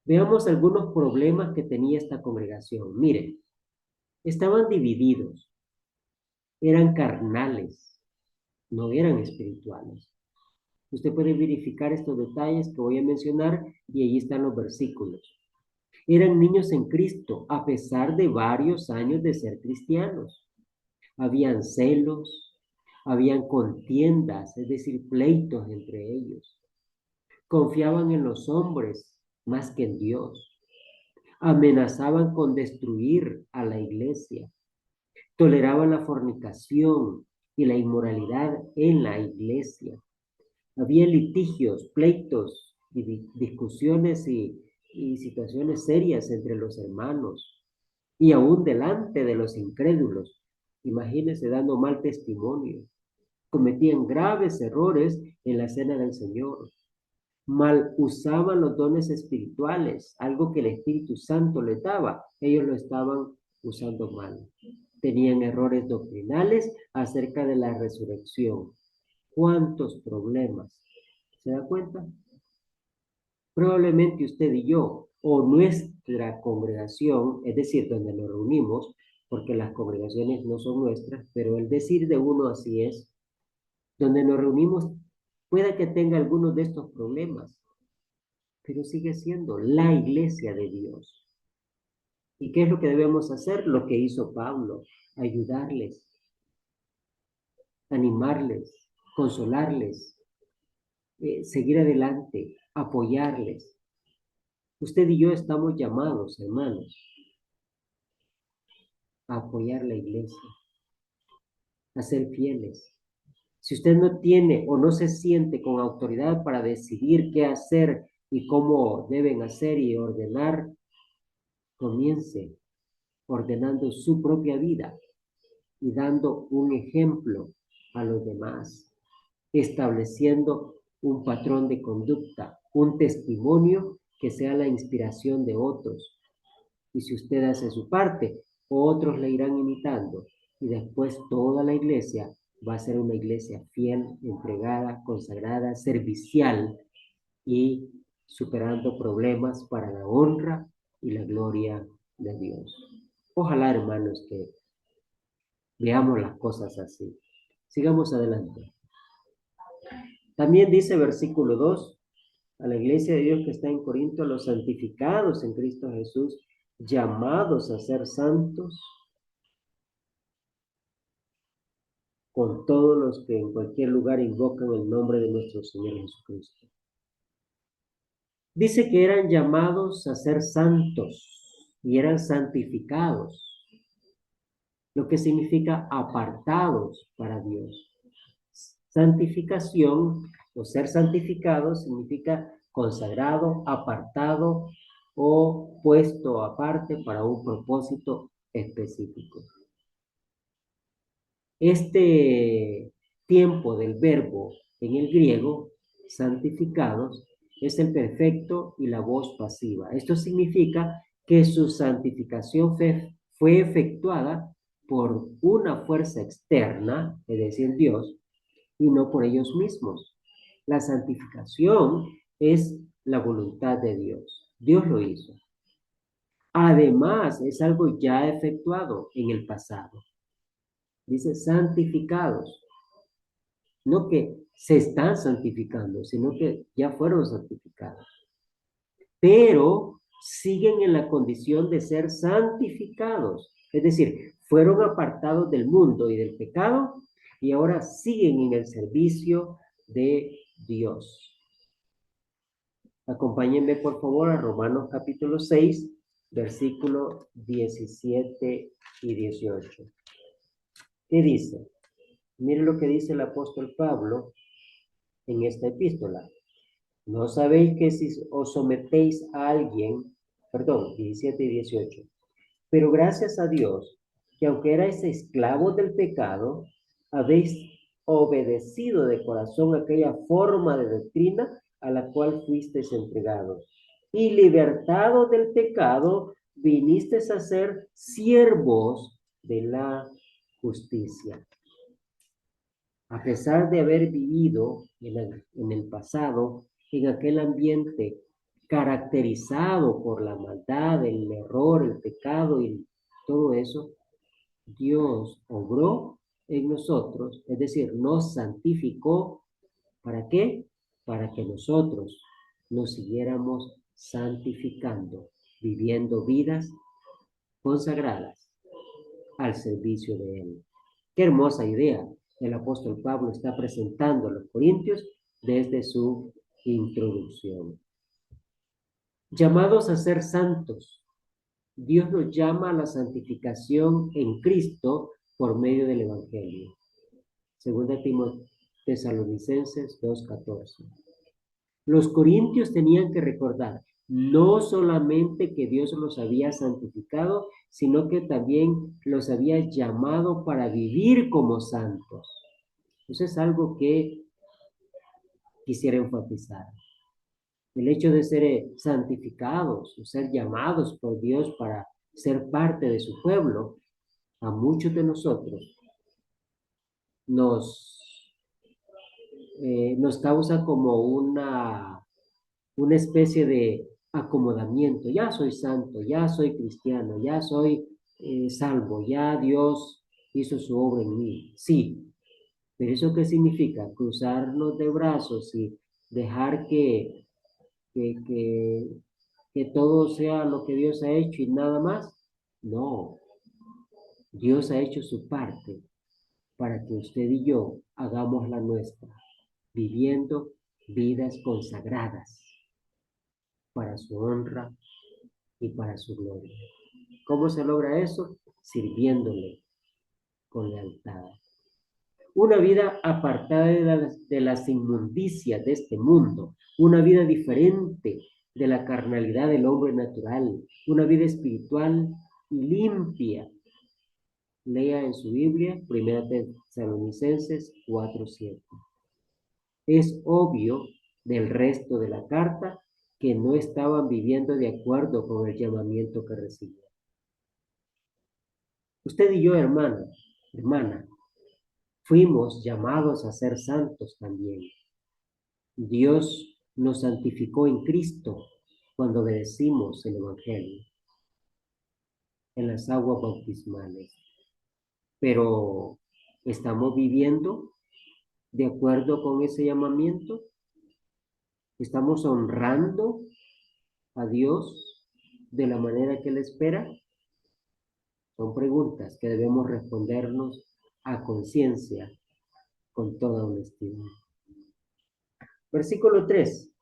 Veamos algunos problemas que tenía esta congregación. Miren, estaban divididos, eran carnales, no eran espirituales. Usted puede verificar estos detalles que voy a mencionar y allí están los versículos. Eran niños en Cristo a pesar de varios años de ser cristianos. Habían celos, habían contiendas, es decir, pleitos entre ellos. Confiaban en los hombres más que en Dios. Amenazaban con destruir a la iglesia. Toleraban la fornicación y la inmoralidad en la iglesia. Había litigios, pleitos y discusiones y situaciones serias entre los hermanos y aún delante de los incrédulos. Imagínense dando mal testimonio. Cometían graves errores en la cena del Señor. Mal usaban los dones espirituales, algo que el Espíritu Santo les daba. Ellos lo estaban usando mal. Tenían errores doctrinales acerca de la resurrección. ¿Cuántos problemas? ¿Se da cuenta? Probablemente usted y yo, o nuestra congregación, es decir, donde nos reunimos, porque las congregaciones no son nuestras, pero el decir de uno así es, donde nos reunimos, pueda que tenga algunos de estos problemas, pero sigue siendo la iglesia de Dios. ¿Y qué es lo que debemos hacer? Lo que hizo Pablo, ayudarles, animarles, consolarles, seguir adelante, apoyarles. Usted y yo estamos llamados, hermanos, a apoyar la iglesia, a ser fieles. Si usted no tiene o no se siente con autoridad para decidir qué hacer y cómo deben hacer y ordenar, comience ordenando su propia vida y dando un ejemplo a los demás, estableciendo un patrón de conducta, un testimonio que sea la inspiración de otros. Y si usted hace su parte, otros le irán imitando y después toda la iglesia va a ser una iglesia fiel, entregada, consagrada, servicial y superando problemas para la honra y la gloria de Dios. Ojalá, hermanos, que veamos las cosas así. Sigamos adelante. También dice versículo 2, a la iglesia de Dios que está en Corinto, los santificados en Cristo Jesús, llamados a ser santos con todos los que en cualquier lugar invocan el nombre de nuestro Señor Jesucristo. Dice que eran llamados a ser santos y eran santificados, lo que significa apartados para Dios. Santificación o ser santificado significa consagrado, apartado o puesto aparte para un propósito específico. Este tiempo del verbo en el griego, santificados, es el perfecto y la voz pasiva. Esto significa que su santificación fue efectuada por una fuerza externa, es decir, Dios, y no por ellos mismos. La santificación es la voluntad de Dios. Dios lo hizo. Además, es algo ya efectuado en el pasado. Dice santificados. No que se están santificando, sino que ya fueron santificados. Pero siguen en la condición de ser santificados. Es decir, fueron apartados del mundo y del pecado y ahora siguen en el servicio de Dios. Acompáñenme por favor a Romanos capítulo 6, versículos 17 y 18. ¿Qué dice? Mire lo que dice el apóstol Pablo en esta epístola. ¿No sabéis que si os sometéis a alguien, perdón, 17 y 18, pero gracias a Dios, que aunque erais esclavos del pecado, habéis obedecido de corazón aquella forma de doctrina a la cual fuisteis entregados? Y libertados del pecado, vinisteis a ser siervos de la justicia. A pesar de haber vivido en el pasado, en aquel ambiente caracterizado por la maldad, el error, el pecado y todo eso, Dios obró en nosotros, es decir, nos santificó. ¿Para qué? Para que nosotros nos siguiéramos santificando, viviendo vidas consagradas al servicio de Él. Qué hermosa idea el apóstol Pablo está presentando a los corintios desde su introducción. Llamados a ser santos, Dios nos llama a la santificación en Cristo por medio del Evangelio. Segunda Tesalonicenses 2:14. Los corintios tenían que recordar no solamente que Dios los había santificado, sino que también los había llamado para vivir como santos. Eso es algo que quisiera enfatizar. El hecho de ser santificados o ser llamados por Dios para ser parte de su pueblo, a muchos de nosotros nos, nos causa como una especie de acomodamiento. Ya soy santo, ya soy cristiano, ya soy salvo, ya Dios hizo su obra en mí. Sí, pero ¿eso qué significa? Cruzarnos de brazos y dejar que, que, que todo sea lo que Dios ha hecho y nada más. No, Dios ha hecho su parte para que usted y yo hagamos la nuestra, viviendo vidas consagradas para su honra y para su gloria. ¿Cómo se logra eso? Sirviéndole con lealtad. Una vida apartada de las inmundicias de este mundo, una vida diferente de la carnalidad del hombre natural, una vida espiritual y limpia. Lea en su Biblia, 1 Tesalonicenses 4:7. Es obvio del resto de la carta que no estaban viviendo de acuerdo con el llamamiento que recibían. Usted y yo, hermana, fuimos llamados a ser santos también. Dios nos santificó en Cristo cuando obedecimos el Evangelio en las aguas bautismales. Pero ¿estamos viviendo de acuerdo con ese llamamiento? ¿Estamos honrando a Dios de la manera que Él espera? Son preguntas que debemos respondernos a conciencia, con toda honestidad. Versículo 3.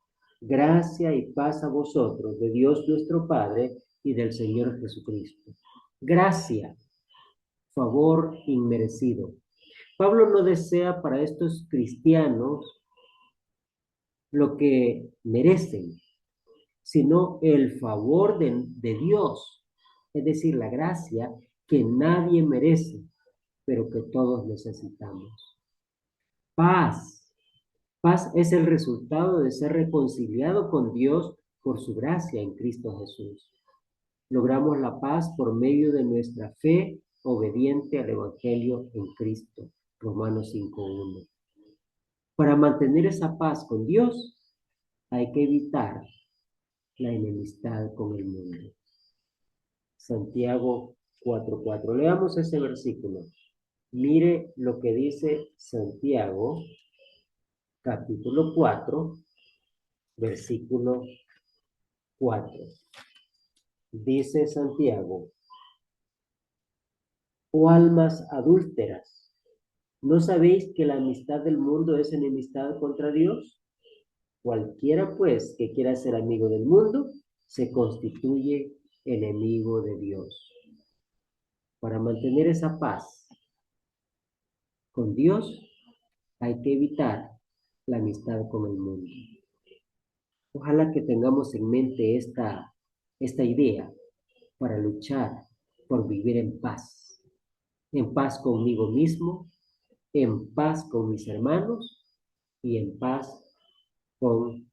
Gracia y paz a vosotros, de Dios nuestro Padre y del Señor Jesucristo. Gracia, favor inmerecido. Pablo no desea para estos cristianos lo que merecen, sino el favor de Dios, es decir, la gracia que nadie merece, pero que todos necesitamos. Paz. Paz es el resultado de ser reconciliado con Dios por su gracia en Cristo Jesús. Logramos la paz por medio de nuestra fe obediente al Evangelio en Cristo. Romanos 5:1. Para mantener esa paz con Dios, hay que evitar la enemistad con el mundo. Santiago 4:4. Leamos ese versículo. Mire lo que dice Santiago, capítulo 4, versículo 4. Dice Santiago: oh almas adúlteras, ¿no sabéis que la amistad del mundo es enemistad contra Dios? Cualquiera, pues, que quiera ser amigo del mundo, se constituye enemigo de Dios. Para mantener esa paz con Dios, hay que evitar la amistad con el mundo. Ojalá que tengamos en mente esta idea para luchar por vivir en paz conmigo mismo, en paz con mis hermanos y en paz con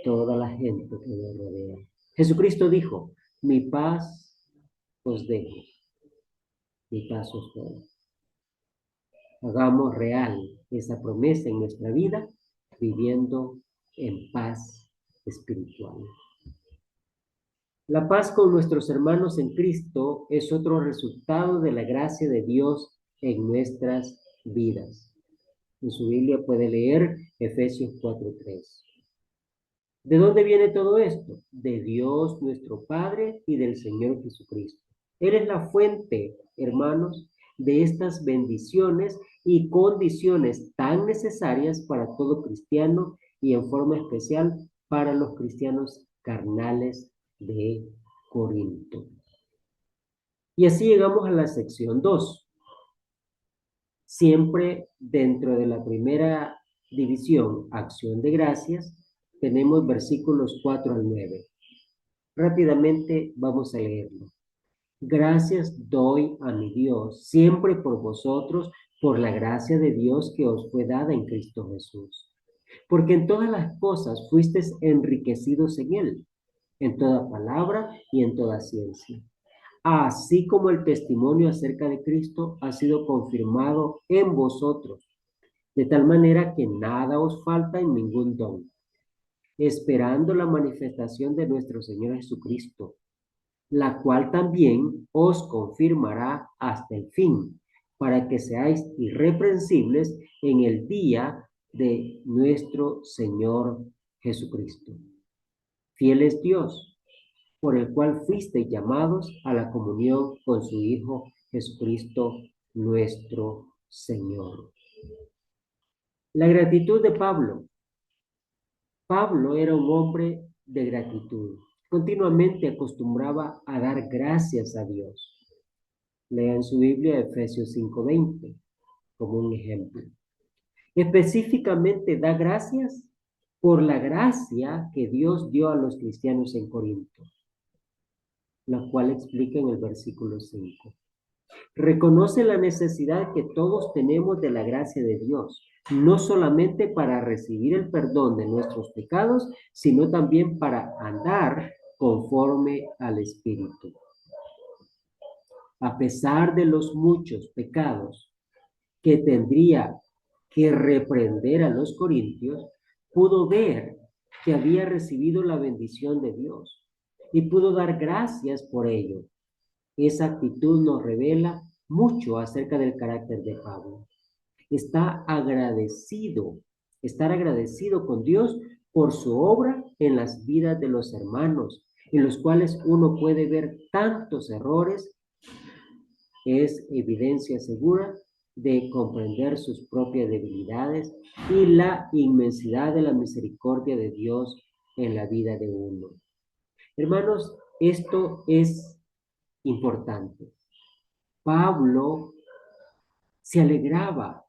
toda la gente que me rodea. Jesucristo dijo: mi paz os dejo, mi paz os doy. Hagamos real esa promesa en nuestra vida, viviendo en paz espiritual. La paz con nuestros hermanos en Cristo es otro resultado de la gracia de Dios en nuestras vidas. En su Biblia puede leer Efesios 4:3. ¿De dónde viene todo esto? De Dios nuestro Padre y del Señor Jesucristo. Él es la fuente, hermanos, de estas bendiciones y condiciones tan necesarias para todo cristiano y en forma especial para los cristianos carnales de Corinto. Y así llegamos a la sección 2. Siempre dentro de la primera división, acción de gracias, tenemos versículos 4 al 9. Rápidamente vamos a leerlo. Gracias doy a mi Dios siempre por vosotros, por la gracia de Dios que os fue dada en Cristo Jesús. Porque en todas las cosas fuisteis enriquecidos en Él, en toda palabra y en toda ciencia. Así como el testimonio acerca de Cristo ha sido confirmado en vosotros, de tal manera que nada os falta en ningún don, esperando la manifestación de nuestro Señor Jesucristo, la cual también os confirmará hasta el fin, para que seáis irreprensibles en el día de nuestro Señor Jesucristo. Fiel es Dios, por el cual fuisteis llamados a la comunión con su Hijo Jesucristo nuestro Señor. La gratitud de Pablo. Pablo era un hombre de gratitud. Continuamente acostumbraba a dar gracias a Dios. Lea en su Biblia Efesios 5:20 como un ejemplo. Específicamente da gracias por la gracia que Dios dio a los cristianos en Corinto, la cual explica en el versículo 5. Reconoce la necesidad que todos tenemos de la gracia de Dios, no solamente para recibir el perdón de nuestros pecados, sino también para andar conforme al Espíritu. A pesar de los muchos pecados que tendría que reprender a los corintios, pudo ver que había recibido la bendición de Dios y pudo dar gracias por ello. Esa actitud nos revela mucho acerca del carácter de Pablo. Estar agradecido con Dios por su obra en las vidas de los hermanos en los cuales uno puede ver tantos errores, es evidencia segura de comprender sus propias debilidades y la inmensidad de la misericordia de Dios en la vida de uno. Hermanos, esto es importante. Pablo se alegraba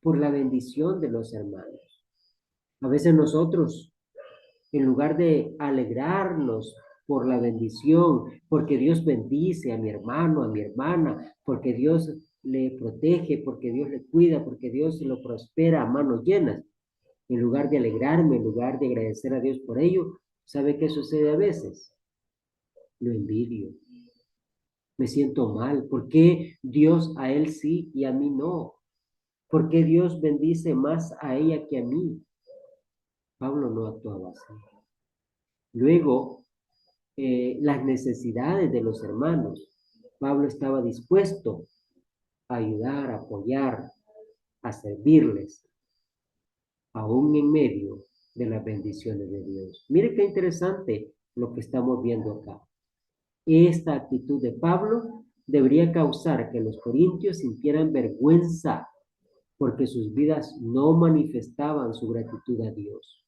por la bendición de los hermanos. A veces nosotros, en lugar de alegrarnos por la bendición, porque Dios bendice a mi hermano, a mi hermana, porque Dios le protege, porque Dios le cuida, porque Dios lo prospera a manos llenas, en lugar de alegrarme, en lugar de agradecer a Dios por ello, ¿sabe qué sucede a veces? Lo envidio. Me siento mal. ¿Por qué Dios a él sí y a mí no? ¿Por qué Dios bendice más a ella que a mí? Pablo no actuaba así. Luego, las necesidades de los hermanos. Pablo estaba dispuesto a ayudar, a apoyar, a servirles, aún en medio de las bendiciones de Dios. Mire qué interesante lo que estamos viendo acá. Esta actitud de Pablo debería causar que los corintios sintieran vergüenza porque sus vidas no manifestaban su gratitud a Dios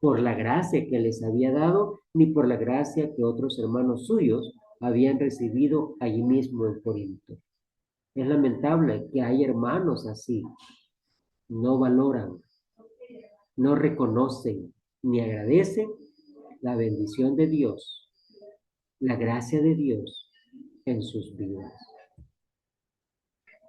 por la gracia que les había dado, ni por la gracia que otros hermanos suyos habían recibido allí mismo en Corinto. Es lamentable que hay hermanos así, no valoran, no reconocen ni agradecen la bendición de Dios, la gracia de Dios en sus vidas.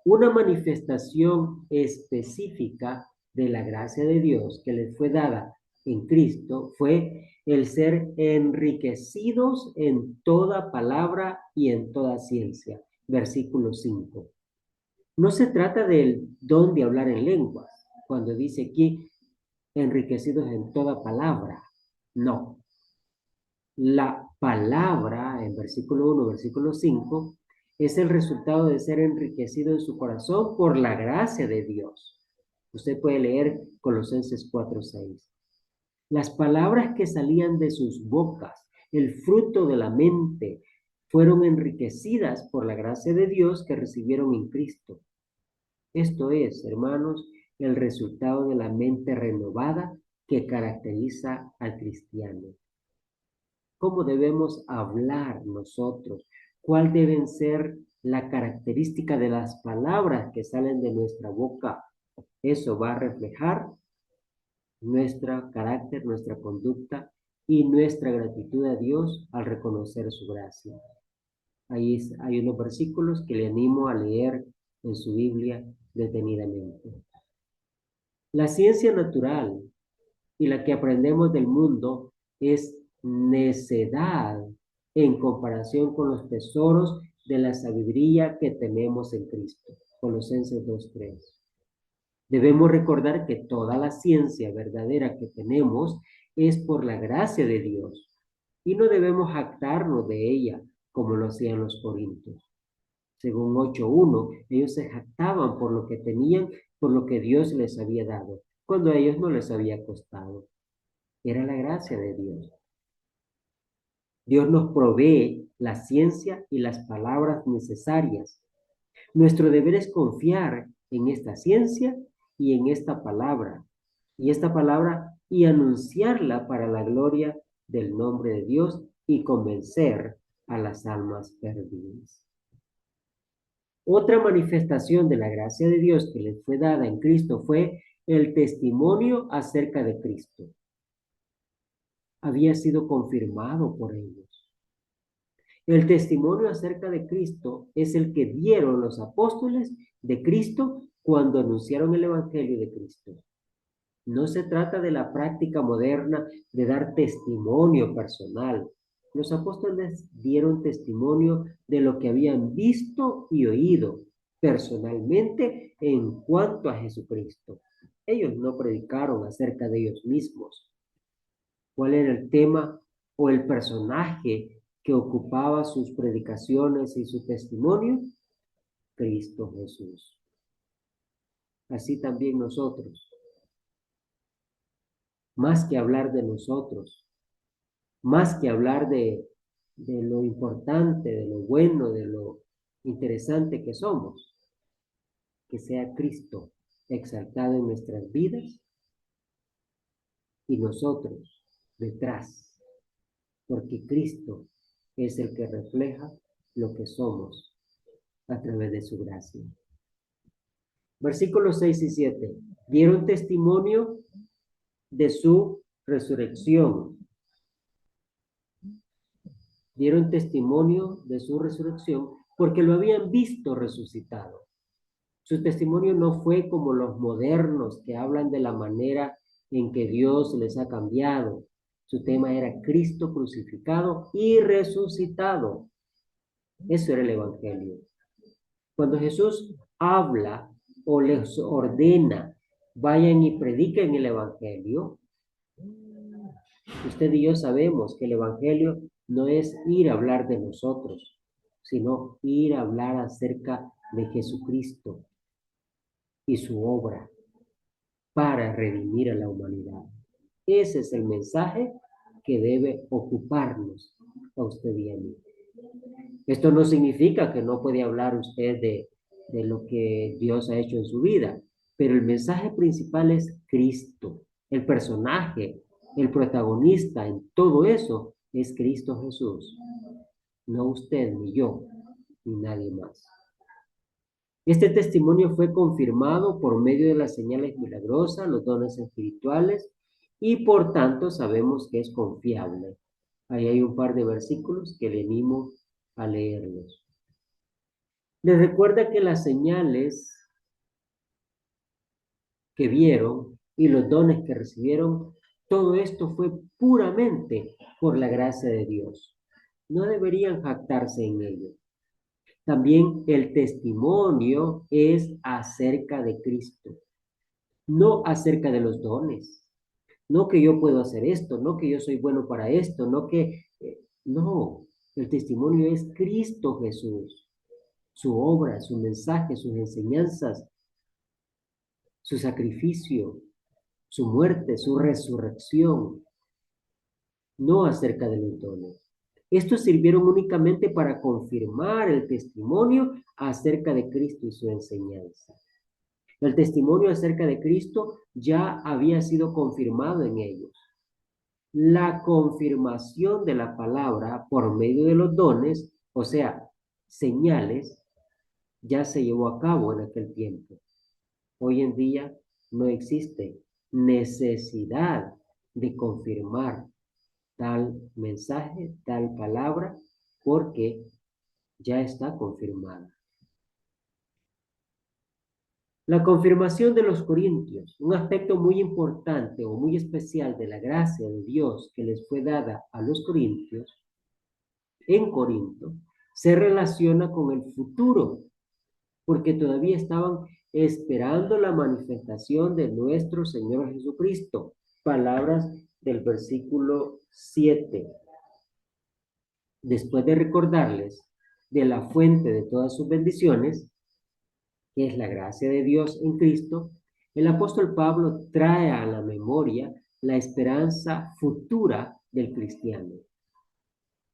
Una manifestación específica de la gracia de Dios que les fue dada en Cristo fue el ser enriquecidos en toda palabra y en toda ciencia. Versículo 5. No se trata del don de hablar en lenguas, cuando dice aquí enriquecidos en toda palabra. No. La palabra, en versículo 1, versículo 5, es el resultado de ser enriquecido en su corazón por la gracia de Dios. Usted puede leer Colosenses 4:6. Las palabras que salían de sus bocas, el fruto de la mente, fueron enriquecidas por la gracia de Dios que recibieron en Cristo. Esto es, hermanos, el resultado de la mente renovada que caracteriza al cristiano. ¿Cómo debemos hablar nosotros? ¿Cuál deben ser la característica de las palabras que salen de nuestra boca? Eso va a reflejar nuestro carácter, nuestra conducta y nuestra gratitud a Dios al reconocer su gracia. Hay unos versículos que le animo a leer en su Biblia detenidamente. La ciencia natural y la que aprendemos del mundo es necedad en comparación con los tesoros de la sabiduría que tenemos en Cristo. Colosenses 2:3. Debemos recordar que toda la ciencia verdadera que tenemos es por la gracia de Dios y no debemos jactarnos de ella como lo hacían los corintios. Según 8:1, ellos se jactaban por lo que tenían, por lo que Dios les había dado, cuando a ellos no les había costado. Era la gracia de Dios. Dios nos provee la ciencia y las palabras necesarias. Nuestro deber es confiar en esta ciencia y en esta palabra y anunciarla para la gloria del nombre de Dios y convencer a las almas perdidas. Otra manifestación de la gracia de Dios que les fue dada en Cristo fue el testimonio acerca de Cristo. Había sido confirmado por ellos. El testimonio acerca de Cristo es el que dieron los apóstoles de Cristo cuando anunciaron el Evangelio de Cristo. No se trata de la práctica moderna de dar testimonio personal. Los apóstoles dieron testimonio de lo que habían visto y oído personalmente en cuanto a Jesucristo. Ellos no predicaron acerca de ellos mismos. ¿Cuál era el tema o el personaje que ocupaba sus predicaciones y su testimonio? Cristo Jesús. Así también nosotros, más que hablar de nosotros, más que hablar de lo importante, de lo bueno, de lo interesante que somos, que sea Cristo exaltado en nuestras vidas y nosotros detrás, porque Cristo es el que refleja lo que somos a través de su gracia. Versículos 6 y 7. Dieron testimonio de su resurrección. Dieron testimonio de su resurrección porque lo habían visto resucitado. Su testimonio no fue como los modernos que hablan de la manera en que Dios les ha cambiado. Su tema era Cristo crucificado y resucitado. Eso era el Evangelio. Cuando Jesús habla o les ordena, vayan y prediquen el Evangelio, usted y yo sabemos que el Evangelio no es ir a hablar de nosotros, sino ir a hablar acerca de Jesucristo y su obra para redimir a la humanidad. Ese es el mensaje que debe ocuparnos a usted y a mí. Esto no significa que no puede hablar usted de lo que Dios ha hecho en su vida, pero el mensaje principal es Cristo. El personaje, el protagonista en todo eso es Cristo Jesús. No usted, ni yo, ni nadie más. Este testimonio fue confirmado por medio de las señales milagrosas, los dones espirituales, y por tanto sabemos que es confiable. Ahí hay un par de versículos que le animo a leerlos. Les recuerda que las señales que vieron y los dones que recibieron, todo esto fue puramente por la gracia de Dios. No deberían jactarse en ello. También el testimonio es acerca de Cristo, no acerca de los dones. No que yo puedo hacer esto, no que yo soy bueno para esto, no que... no, el testimonio es Cristo Jesús, su obra, su mensaje, sus enseñanzas, su sacrificio, su muerte, su resurrección, no acerca de los dones. Estos sirvieron únicamente para confirmar el testimonio acerca de Cristo y su enseñanza. El testimonio acerca de Cristo ya había sido confirmado en ellos. La confirmación de la palabra por medio de los dones, o sea, señales, ya se llevó a cabo en aquel tiempo. Hoy en día no existe necesidad de confirmar tal mensaje, tal palabra, porque ya está confirmada. La confirmación de los corintios, un aspecto muy importante o muy especial de la gracia de Dios que les fue dada a los corintios, en Corinto, se relaciona con el futuro, porque todavía estaban esperando la manifestación de nuestro Señor Jesucristo. Palabras del versículo 7. Después de recordarles de la fuente de todas sus bendiciones, que es la gracia de Dios en Cristo, el apóstol Pablo trae a la memoria la esperanza futura del cristiano.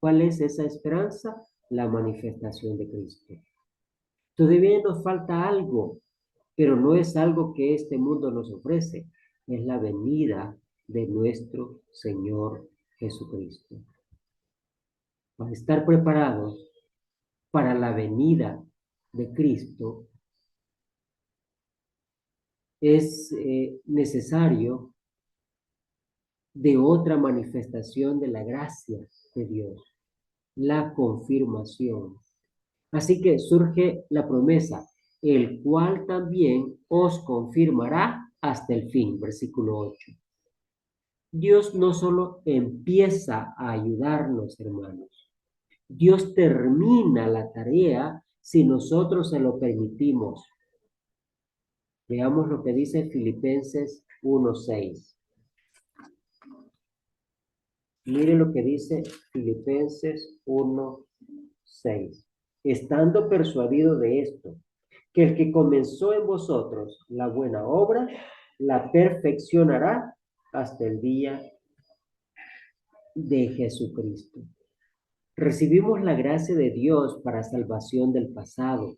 ¿Cuál es esa esperanza? La manifestación de Cristo. Todavía nos falta algo, pero no es algo que este mundo nos ofrece, es la venida de nuestro Señor Jesucristo. Para estar preparados para la venida de Cristo, es necesario de otra manifestación de la gracia de Dios, la confirmación. Así que surge la promesa, el cual también os confirmará hasta el fin, versículo 8. Dios no solo empieza a ayudarnos, hermanos, Dios termina la tarea si nosotros se lo permitimos. Veamos lo que dice Filipenses 1:6. Mire lo que dice Filipenses 1:6. Estando persuadido de esto, que el que comenzó en vosotros la buena obra, la perfeccionará hasta el día de Jesucristo. Recibimos la gracia de Dios para salvación del pasado.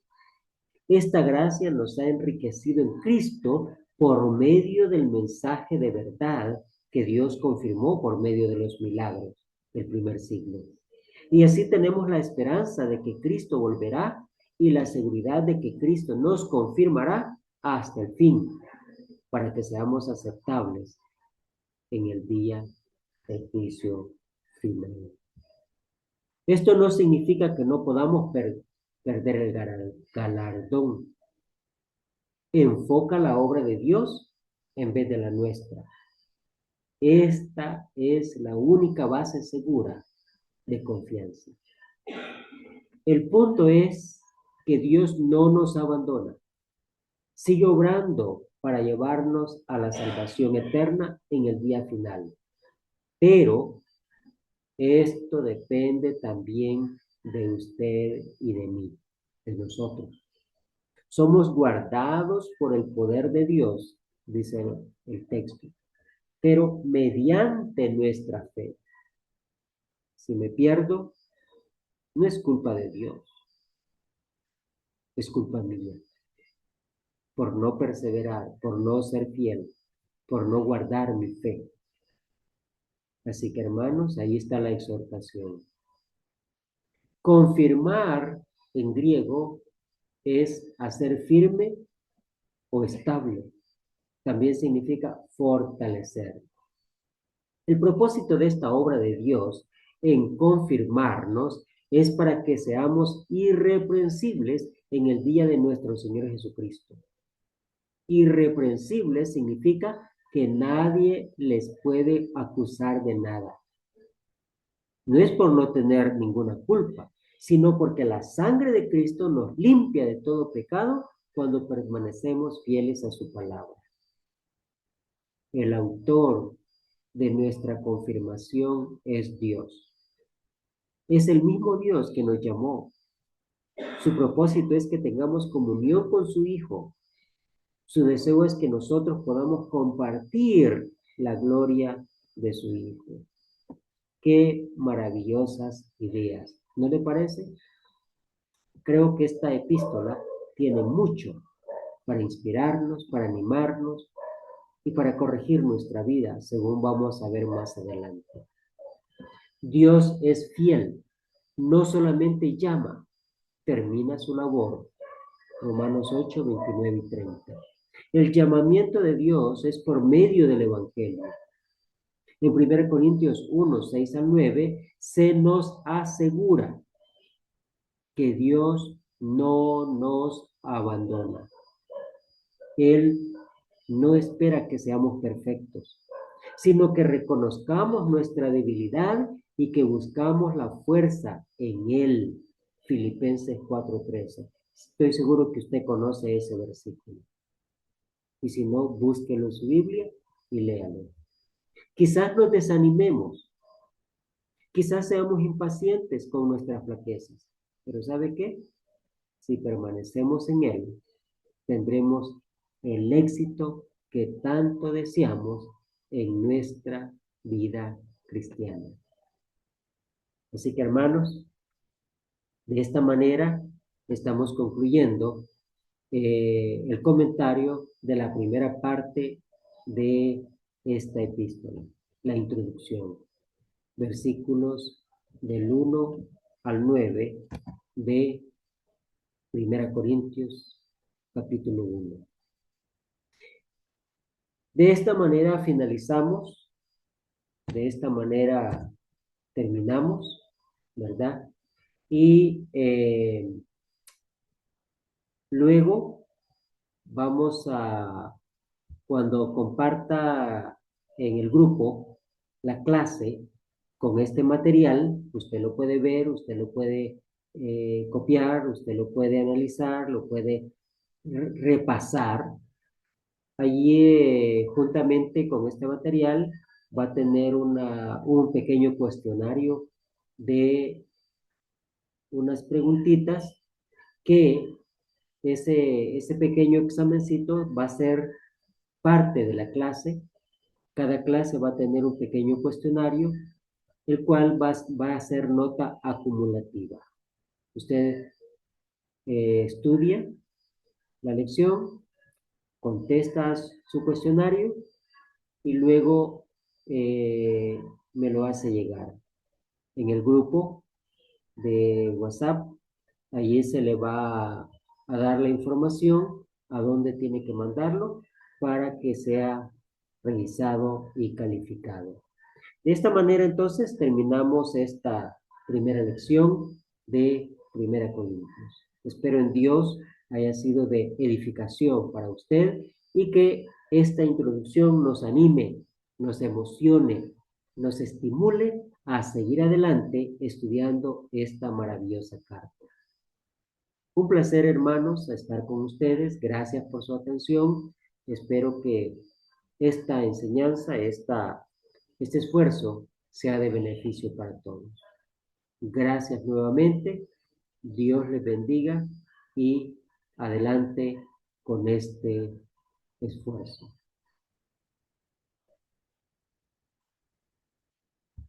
Esta gracia nos ha enriquecido en Cristo por medio del mensaje de verdad que Dios confirmó por medio de los milagros del primer siglo. Y así tenemos la esperanza de que Cristo volverá y la seguridad de que Cristo nos confirmará hasta el fin, para que seamos aceptables en el día del juicio final. Esto no significa que no podamos perder el galardón. Enfoca la obra de Dios en vez de la nuestra. Esta es la única base segura de confianza. El punto es que Dios no nos abandona. Sigue obrando para llevarnos a la salvación eterna en el día final. Pero esto depende también de usted y de mí, de nosotros. Somos guardados por el poder de Dios, dice el texto, pero mediante nuestra fe. Si me pierdo, no es culpa de Dios, es culpa mía, por no perseverar, por no ser fiel, por no guardar mi fe. Así que hermanos, ahí está la exhortación. Confirmar en griego es hacer firme o estable. También significa fortalecer. El propósito de esta obra de Dios en confirmarnos es para que seamos irreprensibles en el día de nuestro Señor Jesucristo. Irreprensibles significa que nadie les puede acusar de nada. No es por no tener ninguna culpa, sino porque la sangre de Cristo nos limpia de todo pecado cuando permanecemos fieles a su palabra. El autor de nuestra confirmación es Dios. Es el mismo Dios que nos llamó. Su propósito es que tengamos comunión con su Hijo. Su deseo es que nosotros podamos compartir la gloria de su Hijo. Qué maravillosas ideas, ¿no le parece? Creo que esta epístola tiene mucho para inspirarnos, para animarnos y para corregir nuestra vida, según vamos a ver más adelante. Dios es fiel, no solamente llama, termina su labor. Romanos 8, 29 y 30. El llamamiento de Dios es por medio del Evangelio. En 1 Corintios 1, 6 al 9, se nos asegura que Dios no nos abandona. Él no espera que seamos perfectos, sino que reconozcamos nuestra debilidad y que buscamos la fuerza en Él. Filipenses 4:13. Estoy seguro que usted conoce ese versículo. Y si no, búsquelo en su Biblia y léalo. Quizás nos desanimemos, quizás seamos impacientes con nuestras flaquezas, pero ¿sabe qué? Si permanecemos en Él, tendremos el éxito que tanto deseamos en nuestra vida cristiana. Así que hermanos, de esta manera estamos concluyendo el comentario de la primera parte de esta epístola, la introducción, versículos del 1 al 9 de 1 Corintios capítulo 1. De esta manera finalizamos, de esta manera terminamos, ¿verdad? Y luego vamos a, cuando comparta en el grupo la clase con este material, usted lo puede ver, usted lo puede copiar, usted lo puede analizar, lo puede repasar. Allí, juntamente con este material, va a tener un pequeño cuestionario de unas preguntitas que ese pequeño examencito va a ser parte de la clase. Cada clase va a tener un pequeño cuestionario el cual va a ser nota acumulativa. Usted estudia la lección, contesta su cuestionario y luego me lo hace llegar en el grupo de WhatsApp. Allí se le va a dar la información a dónde tiene que mandarlo para que sea revisado y calificado. De esta manera, entonces, terminamos esta primera lección de Primera Corintios. Espero en Dios haya sido de edificación para usted y que esta introducción nos anime, nos emocione, nos estimule a seguir adelante estudiando esta maravillosa carta. Un placer, hermanos, estar con ustedes. Gracias por su atención. Espero que esta enseñanza, este esfuerzo sea de beneficio para todos. Gracias nuevamente. Dios les bendiga y adelante con este esfuerzo.